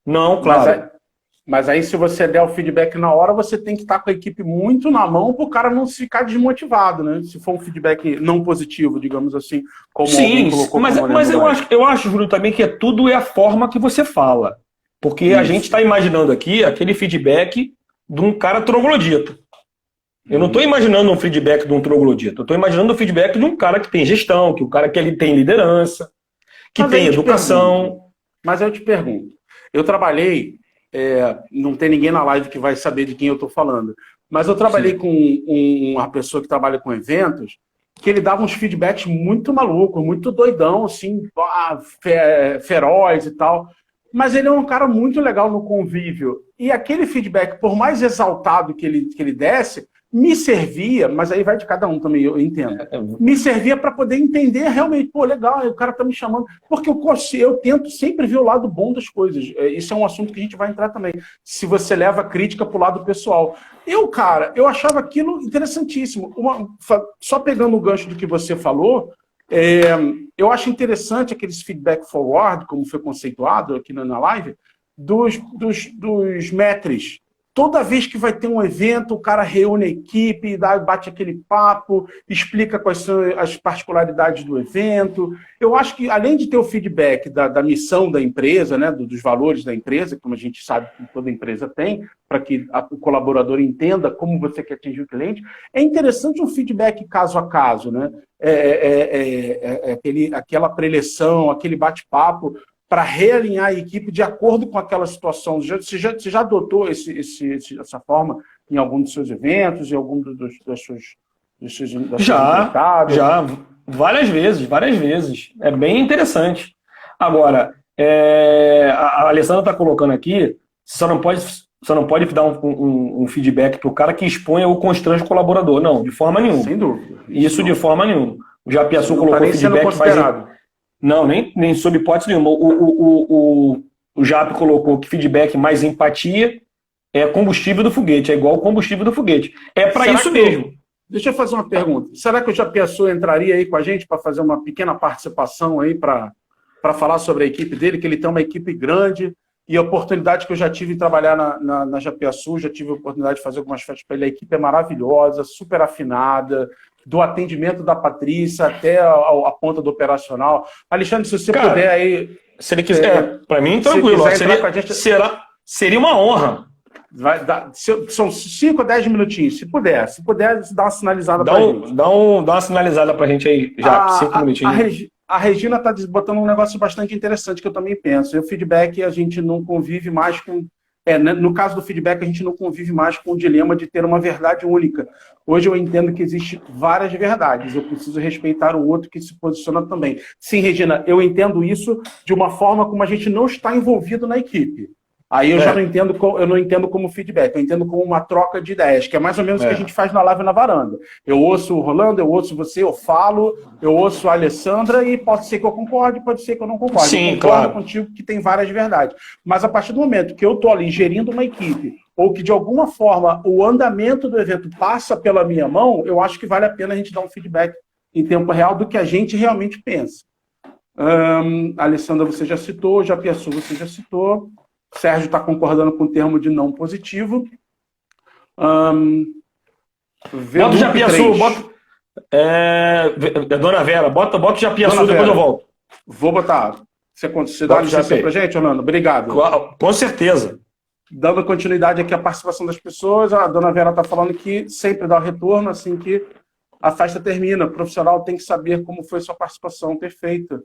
Não, claro. Mas aí, se você der o feedback na hora, você tem que estar com a equipe muito na mão para o cara não ficar desmotivado, né? Se for um feedback não positivo, digamos assim, como sim, colocou. Mas eu acho, Júlio, também que tudo é a forma que você fala. Porque a gente está imaginando aqui aquele feedback de um cara troglodita. Eu não estou imaginando um feedback de um troglodita. Eu estou imaginando o feedback de um cara que tem gestão, que o cara que ele tem liderança, que tem educação. Mas eu te pergunto. Eu trabalhei... não tem ninguém na live que vai saber de quem eu estou falando. Mas eu trabalhei com uma pessoa que trabalha com eventos, que ele dava uns feedbacks muito malucos, muito doidão, assim, feroz e tal. Mas ele é um cara muito legal no convívio. E aquele feedback, por mais exaltado que ele desse, me servia, mas aí vai de cada um também, eu entendo. Me servia para poder entender realmente, pô, legal, o cara tá me chamando. Porque eu tento sempre ver o lado bom das coisas. Isso é um assunto que a gente vai entrar também. Se você leva a crítica pro lado pessoal. Eu achava aquilo interessantíssimo. Só pegando o gancho do que você falou, eu acho interessante aqueles feedback forward, como foi conceituado aqui na live, dos metres. Toda vez que vai ter um evento, o cara reúne a equipe, bate aquele papo, explica quais são as particularidades do evento. Eu acho que, além de ter o feedback da missão da empresa, né, dos valores da empresa, como a gente sabe que toda empresa tem, para que o colaborador entenda como você quer atingir o cliente, é interessante um feedback caso a caso, né? Aquela preleção, aquele bate-papo, para realinhar a equipe de acordo com aquela situação. Você já adotou essa forma em algum dos seus eventos, em algum das suas já, várias vezes. É bem interessante. Agora, a Alessandra está colocando aqui, você só não pode dar um feedback para o cara que exponha ou constrange o colaborador. Não, de forma nenhuma. Sem dúvida. Isso de forma nenhuma. O Japiaçu colocou feedback... Não, nem sob hipótese nenhuma. O Jap colocou que feedback mais empatia é combustível do foguete, é igual ao combustível do foguete. É para isso mesmo. Deixa eu fazer uma pergunta. Será que o Japiaçu entraria aí com a gente para fazer uma pequena participação aí para falar sobre a equipe dele, que ele tem uma equipe grande e a oportunidade que eu já tive de trabalhar na Japiaçu, já tive a oportunidade de fazer algumas festas para ele. A equipe é maravilhosa, super afinada, do atendimento da Patrícia até a ponta do operacional. Alexandre, se você puder aí... Se ele quiser, para mim, tranquilo. Seria uma honra. São 5 a 10 minutinhos. Se puder, dá uma sinalizada para a gente. Dá uma sinalizada para a gente aí, já, 5 minutinhos. A Regina está botando um negócio bastante interessante que eu também penso. O feedback, a gente não convive mais com... no caso do feedback, a gente não convive mais com o dilema de ter uma verdade única. Hoje eu entendo que existem várias verdades. Eu preciso respeitar o outro que se posiciona também. Sim, Regina, eu entendo isso de uma forma como a gente não está envolvido na equipe. Aí eu já não entendo, eu não entendo como feedback, eu entendo como uma troca de ideias, que é mais ou menos o que a gente faz na live na varanda. Eu ouço o Rolando, eu ouço você, eu falo, eu ouço a Alessandra e pode ser que eu concorde, pode ser que eu não concorde. Sim, eu concordo claro. contigo que tem várias verdades. Mas a partir do momento que eu estou ali gerindo uma equipe, ou que de alguma forma o andamento do evento passa pela minha mão, eu acho que vale a pena a gente dar um feedback em tempo real do que a gente realmente pensa. Alessandra, você já citou, Japiaçu, você já citou. Sérgio está concordando com o termo de não positivo. Bota o Japiaçu, bota. Dona Vera, bota o Japiaçu, depois eu volto. Vou botar. Você dá licença pra gente, Orlando? Obrigado. Com certeza. Dando continuidade aqui à participação das pessoas, a Dona Vera está falando que sempre dá o retorno assim que a festa termina. O profissional tem que saber como foi sua participação, perfeita.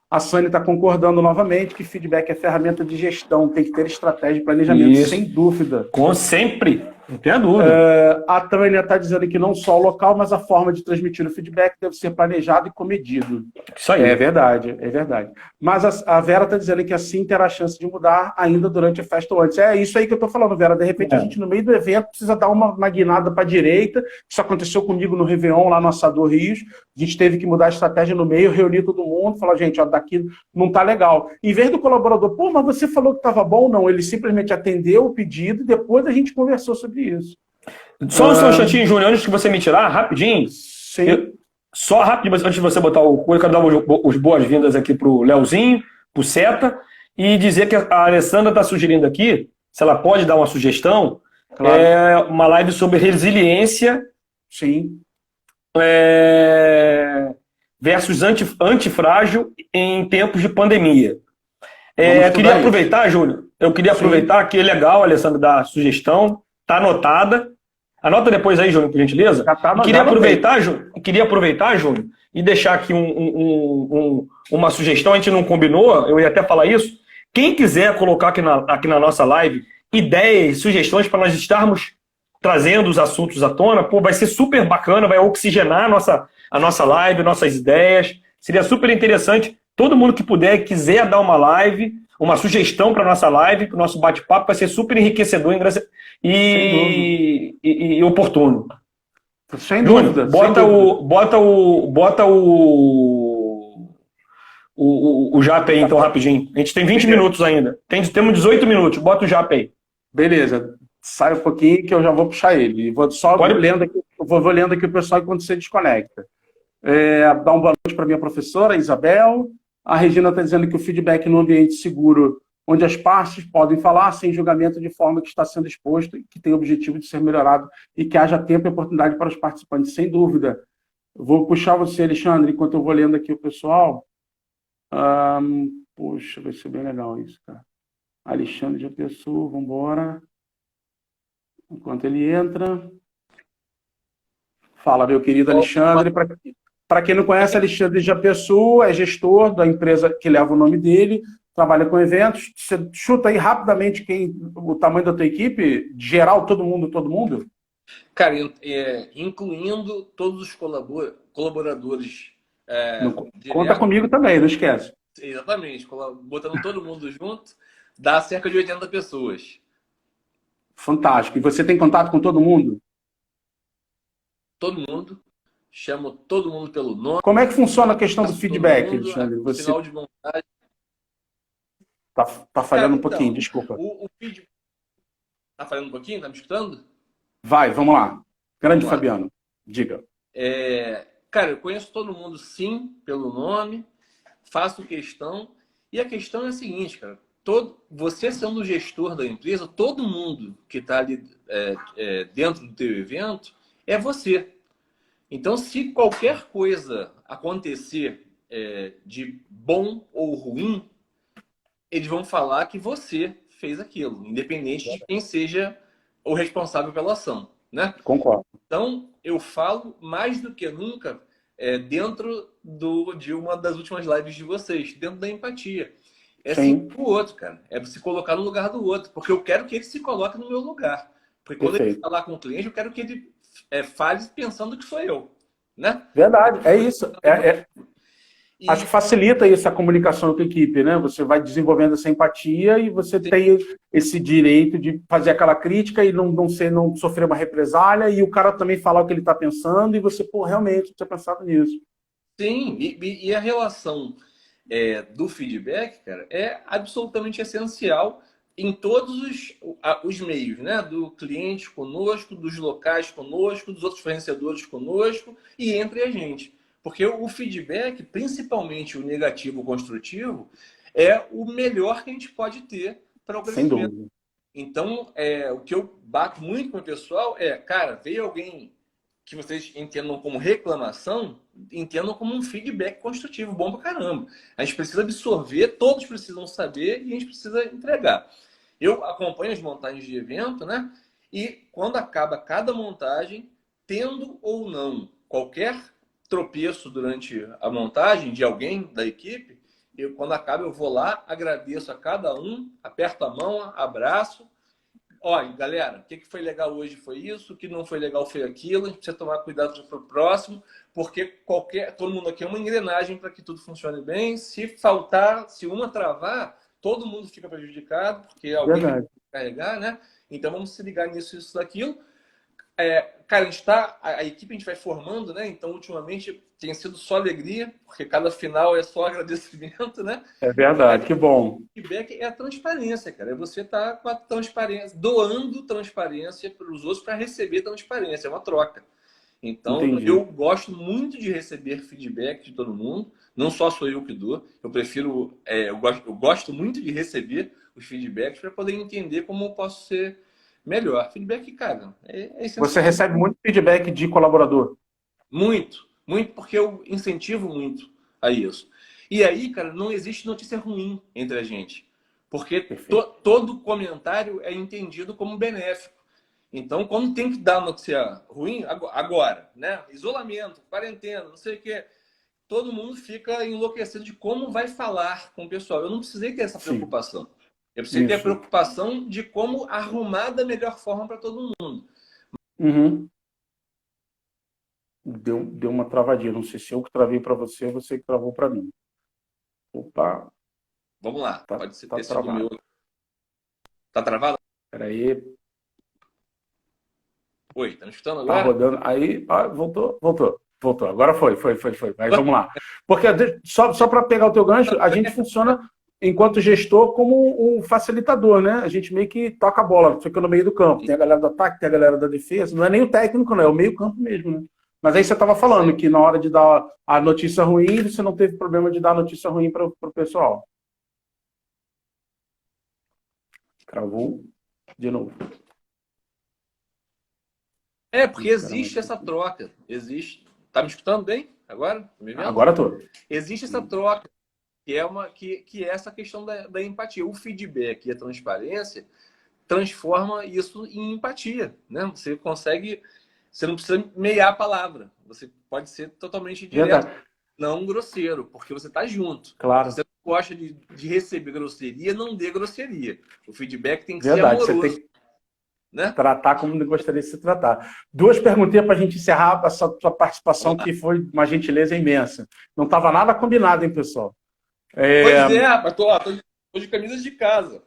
A Sânia está concordando novamente que feedback é ferramenta de gestão, tem que ter estratégia e planejamento, Isso. sem dúvida. Com sempre, não tenha dúvida. A Tânia está dizendo que não só o local, mas a forma de transmitir o feedback deve ser planejado e comedido. Isso aí. É verdade, é verdade. Mas a Vera está dizendo que assim terá a chance de mudar ainda durante a festa ou antes. É isso aí que eu estou falando, Vera. De repente a gente, no meio do evento, precisa dar uma guinada para a direita. Isso aconteceu comigo no Réveillon, lá no Assador Rios. A gente teve que mudar a estratégia no meio, reunir todo mundo, falar, gente, ó, daqui não tá legal. Em vez do colaborador, pô, mas você falou que estava bom, não. Ele simplesmente atendeu o pedido e depois a gente conversou sobre isso. Só um instantinho, Júnior, antes que você me tirar, rapidinho. Sim. Só rapidinho, antes de você botar o... Eu quero dar os boas-vindas aqui pro Leozinho, pro Seta, e dizer que a Alessandra está sugerindo aqui, se ela pode dar uma sugestão, claro. Uma live sobre resiliência. Sim. Versus antifrágil em tempos de pandemia. Queria aproveitar, Júnior, aproveitar que é legal, Alessandro, dar a sugestão, tá anotada. Anota depois aí, Júnior, por gentileza. Queria aproveitar, Júnior, e deixar aqui uma sugestão, a gente não combinou, eu ia até falar isso. Quem quiser colocar aqui na nossa live ideias, sugestões para nós estarmos trazendo os assuntos à tona, pô, vai ser super bacana, vai oxigenar a nossa live, nossas ideias. Seria super interessante. Todo mundo que puder, quiser dar uma live, uma sugestão para nossa live, para o nosso bate-papo, vai ser super enriquecedor e oportuno. Sem dúvida. Bota o Jap aí, então, rapidinho. A gente tem 20 minutos ainda. Temos 18 minutos. Bota o Jap aí. Beleza. Sai um pouquinho que eu já vou puxar ele. Vou lendo aqui o pessoal enquanto você desconecta. Dar uma boa noite para minha professora, Isabel. A Regina está dizendo que o feedback no ambiente seguro, onde as partes podem falar sem julgamento de forma que está sendo exposto e que tem o objetivo de ser melhorado e que haja tempo e oportunidade para os participantes, sem dúvida. Eu vou puxar você, Alexandre, enquanto eu vou lendo aqui o pessoal. Poxa, vai ser bem legal isso, cara. Alexandre de Pessoa, vamos embora. Enquanto ele entra. Fala, meu querido Alexandre. Para quem não conhece, Alexandre de Japessu é gestor da empresa que leva o nome dele, trabalha com eventos. Você chuta aí rapidamente o tamanho da tua equipe? Geral, todo mundo? Cara, incluindo todos os colaboradores. Conta comigo também, não esquece. Exatamente, botando todo mundo junto, dá cerca de 80 pessoas. Fantástico. E você tem contato com todo mundo? Todo mundo. Chamo todo mundo pelo nome. Como é que funciona a questão do feedback, Alexandre? Final de vontade. Tá falhando um pouquinho, desculpa. O feedback... Tá falhando um pouquinho? Tá me escutando? Vai, vamos lá. Grande Fabiano, diga. Cara, eu conheço todo mundo, sim, pelo nome. Faço questão. E a questão é a seguinte, cara. Você sendo o gestor da empresa, todo mundo que está ali dentro do teu evento é você. Então, se qualquer coisa acontecer de bom ou ruim, eles vão falar que você fez aquilo, independente de quem seja o responsável pela ação, né? Concordo. Então, eu falo mais do que nunca dentro de uma das últimas lives de vocês, dentro da empatia. É assim o outro, cara. É se colocar no lugar do outro, porque eu quero que ele se coloque no meu lugar. Porque quando ele falar com o cliente, eu quero que ele fale pensando que sou eu, né? Verdade, é isso. acho que facilita isso a comunicação com a equipe, né? Você vai desenvolvendo essa empatia e você tem esse direito de fazer aquela crítica e não sofrer uma represália e o cara também falar o que ele está pensando e você, pô, realmente, não tinha pensado nisso. Sim, e a relação do feedback, cara, é absolutamente essencial em todos os meios, né? Do cliente conosco, dos locais conosco, dos outros fornecedores conosco e entre a gente. Porque o feedback, principalmente o negativo o construtivo, é o melhor que a gente pode ter para o Sem crescimento. dúvida. Então, o que eu bato muito com o pessoal cara, veio alguém que vocês entendam como reclamação, entendam como um feedback construtivo, bom pra caramba. A gente precisa absorver, todos precisam saber e a gente precisa entregar. Eu acompanho as montagens de evento, né? E quando acaba cada montagem, tendo ou não qualquer tropeço durante a montagem de alguém da equipe, quando acaba, eu vou lá, agradeço a cada um, aperto a mão, abraço. Olha, galera, o que foi legal hoje foi isso, o que não foi legal foi aquilo, a gente precisa tomar cuidado para o próximo, porque todo mundo aqui é uma engrenagem para que tudo funcione bem. Se faltar, se uma travar, todo mundo fica prejudicado, porque alguém vai carregar, né? Então vamos se ligar nisso, isso, daquilo. Cara, a equipe a gente vai formando, né? Então, ultimamente, tem sido só alegria, porque cada final é só agradecimento, né? É verdade, que bom. O feedback é a transparência, cara. É você estar com a transparência, doando transparência para os outros para receber transparência. É uma troca. Então, Entendi. eu gosto muito de receber feedback de todo mundo. Não só sou eu que dou. Eu prefiro... eu gosto muito de receber os feedbacks para poder entender como eu posso ser melhor. Feedback, cara, é essencial. Você recebe muito feedback de colaborador? Muito. Muito, porque eu incentivo muito a isso. E aí, cara, não existe notícia ruim entre a gente. Porque todo comentário é entendido como benéfico. Então, quando tem que dar notícia ruim, agora, né? Isolamento, quarentena, não sei o quê. Todo mundo fica enlouquecido de como vai falar com o pessoal. Eu não precisei ter essa preocupação. Eu precisei ter a preocupação de como arrumar da melhor forma para todo mundo. Uhum. Deu uma travadinha. Não sei se eu que travei para você ou você que travou para mim. Opa. Vamos lá. Pode ser ter sido travado. meu. Tá travado? Espera aí. Oi, tá me escutando agora? Tá rodando. Aí, voltou. Agora foi. Mas vamos lá. Porque, só para pegar o teu gancho, a gente funciona, enquanto gestor, como um facilitador, né? A gente meio que toca a bola, fica no meio do campo. Tem a galera do ataque, tem a galera da defesa. Não é nem o técnico, não, é o meio campo mesmo, né? Mas aí você estava falando que na hora de dar a notícia ruim, você não teve problema de dar a notícia ruim para o pessoal. Travou de novo. Porque existe essa troca. Existe. Tá me escutando bem agora? Tá me vendo? Agora tô. Existe essa troca, que é essa questão da empatia. O feedback e a transparência transforma isso em empatia, né? Você consegue... Você não precisa meiar a palavra. Você pode ser totalmente direto, não grosseiro, porque você está junto. Claro. Se você não gosta de receber grosseria, não dê grosseria. O feedback tem que ser amoroso. Você tem que né? tratar como gostaria de se tratar. Duas perguntinhas para a gente encerrar essa sua participação, que foi uma gentileza imensa. Não estava nada combinado, hein, pessoal? Pois mas tô de camisas de casa.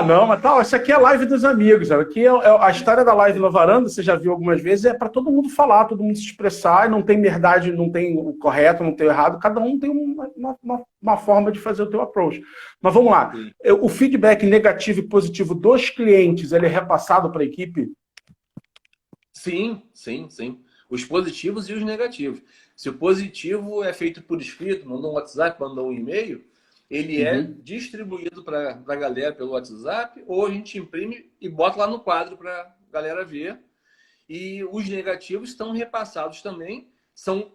Não, mas tal, isso aqui é live dos amigos. Aqui a história da live na varanda, você já viu algumas vezes, é para todo mundo falar, todo mundo se expressar, e não tem verdade, não tem o correto, não tem o errado, cada um tem uma forma de fazer o teu approach. Mas vamos lá, o feedback negativo e positivo dos clientes, ele é repassado para a equipe? Sim. Os positivos e os negativos. Se o positivo é feito por escrito, mandou um WhatsApp, mandou um e-mail, ele é distribuído para a galera pelo WhatsApp, ou a gente imprime e bota lá no quadro para a galera ver. E os negativos estão repassados também, são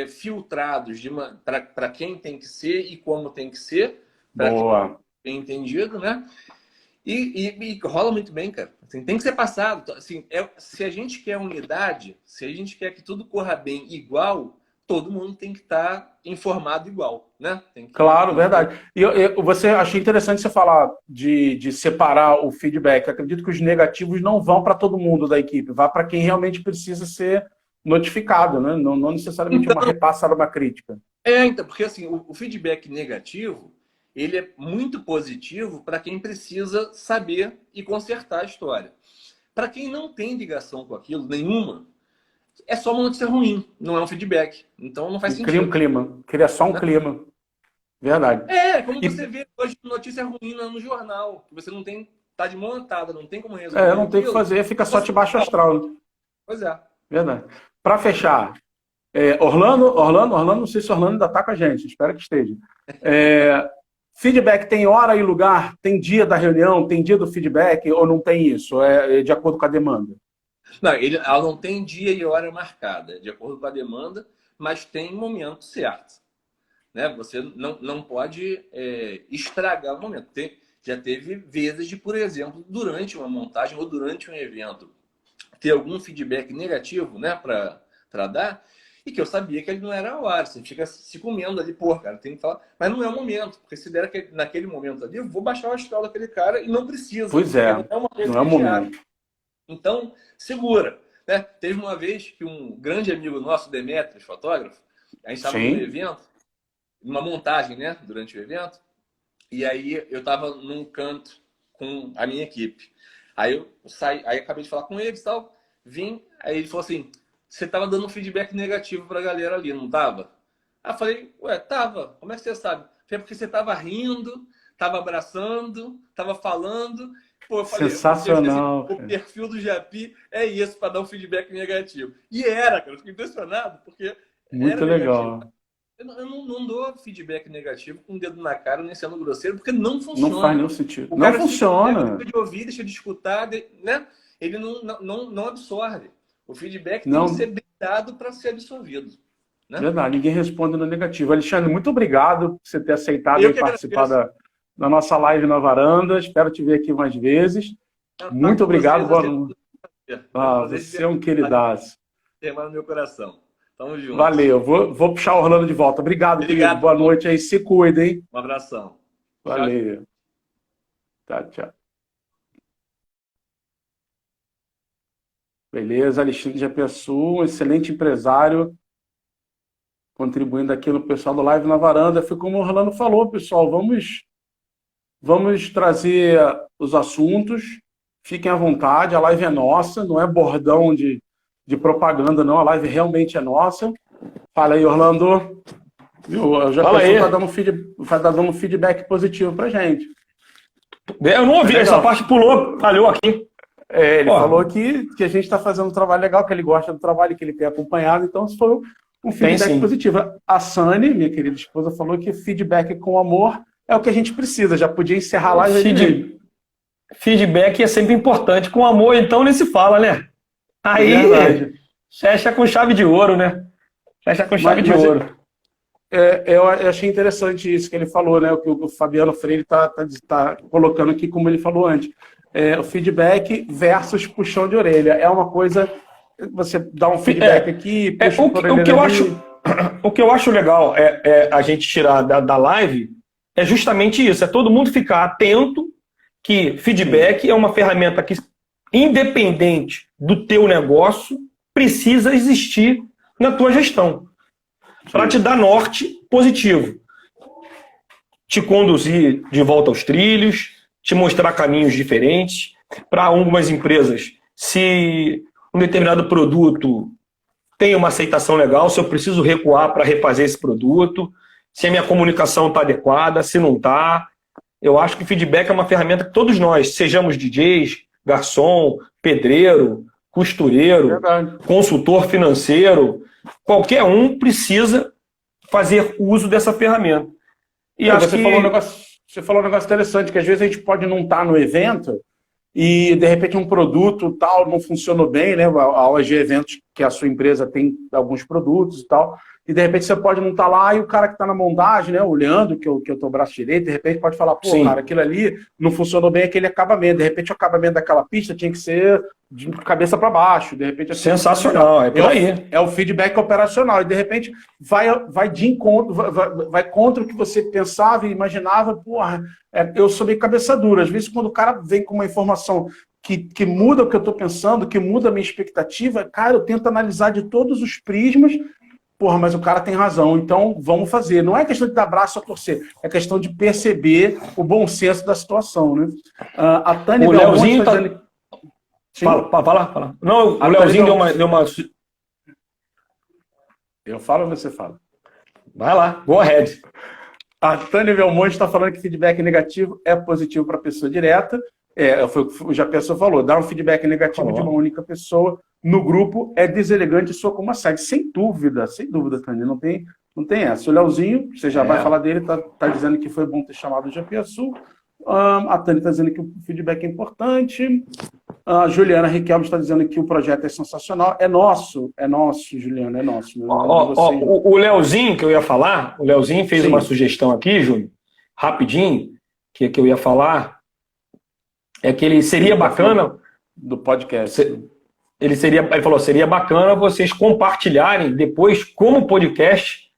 filtrados para quem tem que ser e como tem que ser, para quem tem entendido, né? E rola muito bem, cara. Assim, tem que ser passado. Assim, se a gente quer unidade, se a gente quer que tudo corra bem igual, todo mundo tem que estar informado igual, né? Claro, verdade. E você achei interessante você falar de separar o feedback. Eu acredito que os negativos não vão para todo mundo da equipe, vá para quem realmente precisa ser notificado, né? Não necessariamente uma repassada, uma crítica. Então, porque assim, o feedback negativo, ele é muito positivo para quem precisa saber e consertar a história. Para quem não tem ligação com aquilo, nenhuma, é só uma notícia ruim, não é um feedback. Então não faz Cria um sentido. clima, cria só um Né? clima. Verdade. Como E você vê hoje notícia ruim no jornal, que você não tem, tá desmontada, não tem como resolver não tem o que aquilo. fazer, fica só Você... de baixo astral. Né? Pois é. Verdade. Para fechar, Orlando, não sei se Orlando ainda está com a gente, espero que esteja. Feedback tem hora e lugar? Tem dia da reunião? Tem dia do feedback? Ou não tem isso? É de acordo com a demanda? Não, ela não tem dia e hora marcada, de acordo com a demanda, mas tem momento certo. Né? Você não pode estragar o momento. Já teve vezes de, por exemplo, durante uma montagem ou durante um evento, ter algum feedback negativo, né, para dar, e que eu sabia que ele não era a hora. Você fica se comendo ali, pô, cara, tem que falar. Mas não é o momento, porque se der naquele momento ali, eu vou baixar o astral daquele cara e não precisa. Pois é, não é uma coisa não é o momento. Então, segura. Né? Teve uma vez que um grande amigo nosso, Demetrios, fotógrafo, a gente estava num evento, uma montagem, né, durante o evento, e aí eu estava num canto com a minha equipe. Aí eu saí, aí acabei de falar com eles e tal, vim, aí ele falou assim, você estava dando um feedback negativo para a galera ali, não estava? Aí eu falei, ué, tava, como é que você sabe? Foi porque você estava rindo, estava abraçando, estava falando. Pô, eu falei, sensacional. O perfil do Japi é isso, para dar um feedback negativo. E era, cara, eu fiquei impressionado, porque muito era legal. Negativo. Eu não dou feedback negativo com o dedo na cara, nem sendo grosseiro, porque não funciona. Não faz nenhum sentido. O não funciona. Deixa de ouvir, deixa de escutar, né? Ele não absorve. O feedback tem que ser bem dado para ser absorvido. Né? Verdade, ninguém responde no negativo. Alexandre, muito obrigado por você ter aceitado e participar da nossa live na varanda. Espero te ver aqui mais vezes. Muito obrado. Você é um queridaço. Terminar no meu coração. Tamo junto. Valeu. Vou puxar o Orlando de volta. Obrigado, querido. Boa noite aí. Se cuida, hein? Um abração. Valeu. Tchau. Beleza, Alexandre de Apiaçu, um excelente empresário, contribuindo aqui no pessoal do Live na Varanda. Foi como o Orlando falou, pessoal, vamos trazer os assuntos, fiquem à vontade, a live é nossa, não é bordão de propaganda, não, a live realmente é nossa. Fala aí, Orlando. O Japiaçu está dando um feedback positivo pra gente. Eu não ouvi, essa parte falhou aqui. Ele falou que a gente está fazendo um trabalho legal, que ele gosta do trabalho, que ele tem acompanhado, então isso foi um feedback positivo. A Sani, minha querida esposa, falou que feedback com amor é o que a gente precisa, já podia encerrar lá. Feedback é sempre importante, com amor então nem se fala, né? Aí, fecha com chave de ouro, né? Fecha com chave de ouro. Eu achei interessante isso que ele falou, né? O que o Fabiano Freire tá colocando aqui, como ele falou antes. O feedback versus puxão de orelha. É uma coisa, você dá um feedback aqui, puxa por orelha. O que eu acho legal a gente tirar da live é justamente isso, é todo mundo ficar atento que feedback é uma ferramenta que, independente do teu negócio, precisa existir na tua gestão para te dar norte positivo, te conduzir de volta aos trilhos, te mostrar caminhos diferentes. Para algumas empresas, se um determinado produto tem uma aceitação legal, se eu preciso recuar para refazer esse produto, se a minha comunicação está adequada, se não está. Eu acho que feedback é uma ferramenta que todos nós, sejamos DJs, garçom, pedreiro, costureiro, consultor financeiro, qualquer um precisa fazer uso dessa ferramenta. E acho você falou um negócio interessante, que às vezes a gente pode não estar no evento e, de repente, um produto tal não funcionou bem, né? A OG Eventos, que a sua empresa tem alguns produtos e tal, e, de repente, você pode não estar lá e o cara que está na montagem, né? O Leandro, que é o teu braço direito, de repente pode falar, pô, cara, aquilo ali não funcionou bem, aquele acabamento. De repente, o acabamento daquela pista tinha que ser de cabeça para baixo, de repente... Sensacional, é por aí. É o feedback operacional, e de repente vai de encontro, vai contra o que você pensava e imaginava. Porra, eu sou meio cabeça dura. Às vezes, quando o cara vem com uma informação que muda o que eu estou pensando, que muda a minha expectativa, cara, eu tento analisar de todos os prismas porra, mas o cara tem razão, então vamos fazer. Não é questão de dar braço a torcer, é questão de perceber o bom senso da situação, né? A Tânia O Belmonte Leozinho tá tá... dizendo... Fala. Não, o A Leozinho Tânia deu uma... Eu falo ou você fala? Vai lá, go ahead. A Tânia Belmonte está falando que feedback negativo é positivo para a pessoa direta. Foi o que já a pessoa falou. Dar um feedback negativo de uma única pessoa no grupo é deselegante e soa como assédio. Sem dúvida, Tânia. Não tem essa. O Leozinho, você já vai falar dele, tá dizendo que foi bom ter chamado o Japiaçu. A Tânia está dizendo que o feedback é importante. A Juliana Riquelme está dizendo que o projeto é sensacional. É nosso, Juliana, é nosso. O Leozinho, que eu ia falar, o Leozinho fez uma sugestão aqui, Júnior, rapidinho, que eu ia falar, é que ele seria bacana... Do podcast. Ele falou, seria bacana vocês compartilharem depois, como podcast,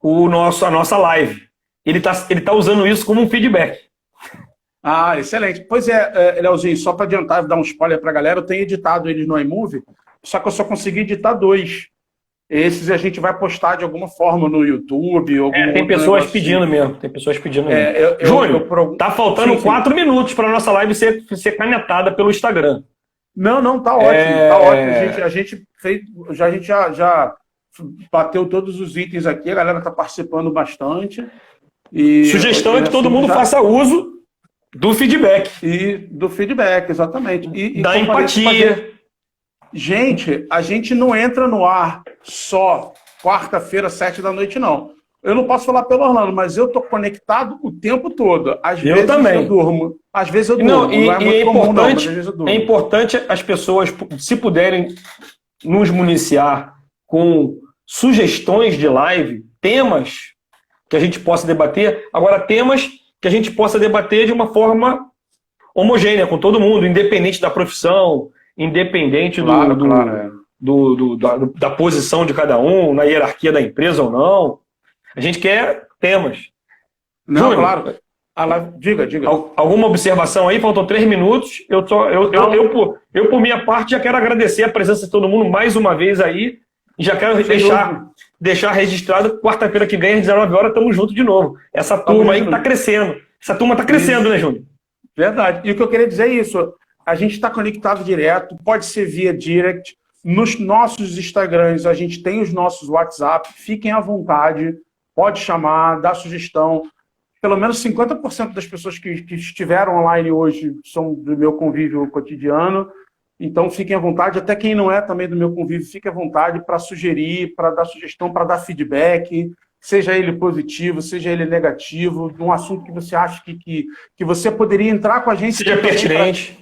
a nossa live. Ele tá usando isso como um feedback. Ah, excelente. Pois é, Leozinho, só para adiantar, dar um spoiler para a galera, eu tenho editado eles no iMovie, só que eu só consegui editar 2. Esses a gente vai postar de alguma forma no YouTube. Tem pessoas pedindo mesmo. Júnior, tá faltando 4 minutos para a nossa live ser canetada pelo Instagram. Não, tá ótimo. Tá ótimo. A gente já bateu todos os itens aqui, a galera tá participando bastante. Sugestão é que todo mundo faça uso do feedback. E do feedback, exatamente. E da empatia. Gente, a gente não entra no ar só quarta-feira, 7 da noite, não. Eu não posso falar pelo Orlando, mas eu tô conectado o tempo todo. Às vezes eu durmo. Às vezes eu durmo. Não é muito comum, não, mas às vezes eu durmo. É importante as pessoas, se puderem nos municiar com sugestões de live, temas que a gente possa debater. Agora, temas que a gente possa debater de uma forma homogênea com todo mundo, independente da profissão, independente da posição de cada um, na hierarquia da empresa ou não. A gente quer temas. Não, Júnior, claro. Diga. Alguma observação aí? Faltam 3 minutos. Eu, por minha parte, já quero agradecer a presença de todo mundo mais uma vez aí. E já quero deixar registrado, quarta-feira que vem, às 19 horas, estamos juntos de novo. Essa turma aí que está crescendo. Essa turma está crescendo, né, Júnior? Verdade. E o que eu queria dizer é isso. A gente está conectado direto, pode ser via direct. Nos nossos Instagrams, a gente tem os nossos WhatsApp. Fiquem à vontade. Pode chamar, dar sugestão. Pelo menos 50% das pessoas que estiveram online hoje são do meu convívio cotidiano. Então, fiquem à vontade. Até quem não é também do meu convívio, fique à vontade para sugerir, para dar sugestão, para dar feedback, seja ele positivo, seja ele negativo, de um assunto que você acha que você poderia entrar com a gente. Seja pertinente.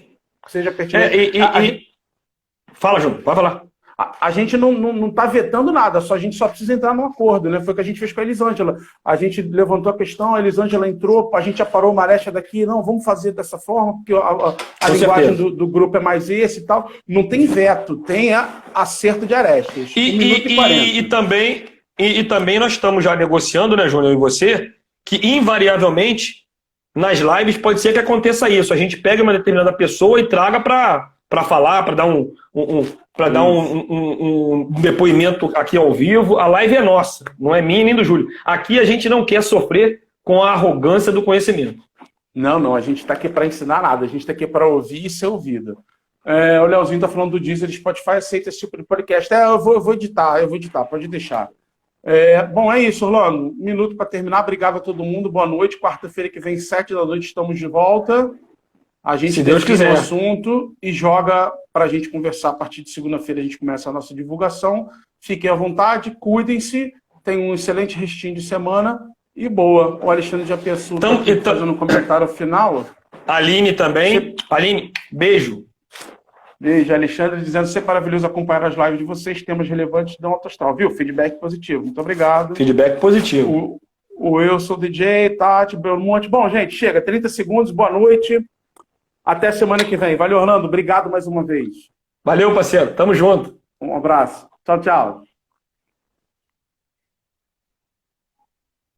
Seja pertinente. Fala, Júnior, vai falar. A gente não está vetando nada, a gente só precisa entrar num acordo, né? Foi o que a gente fez com a Elisângela. A gente levantou a questão, a Elisângela entrou, a gente aparou uma areia daqui, não, vamos fazer dessa forma, porque a linguagem do grupo é mais esse e tal. Não tem veto, tem acerto de arestas. E também nós estamos já negociando, né, Júnior, e você, que invariavelmente nas lives pode ser que aconteça isso. A gente pega uma determinada pessoa e traga para falar, para dar um depoimento aqui ao vivo. A live é nossa, não é minha nem do Júlio. Aqui a gente não quer sofrer com a arrogância do conhecimento. Não, a gente está aqui para ensinar nada, a gente está aqui para ouvir e ser ouvido. O Leozinho está falando do Deezer, Spotify aceita esse tipo de podcast. Eu vou editar, pode deixar. Bom, é isso, Orlando. Um minuto para terminar. Obrigado a todo mundo, boa noite. Quarta-feira que vem, 7 da noite, estamos de volta. A gente se Deus quiser o assunto e joga para a gente conversar. A partir de segunda-feira a gente começa a nossa divulgação. Fiquem à vontade, cuidem-se, tenham um excelente restinho de semana e boa. O Alexandre de Apiaçu está fazendo um comentário final. Aline também. Aline, beijo. Beijo, Alexandre, dizendo que é maravilhoso acompanhar as lives de vocês, temas relevantes da Alto Astral, viu? Feedback positivo. Muito obrigado. Feedback positivo. O Eu Sou DJ, Tati, Belmonte. Bom, gente, chega. 30 segundos, boa noite. Até semana que vem. Valeu, Orlando. Obrigado mais uma vez. Valeu, parceiro. Tamo junto. Um abraço. Tchau, tchau.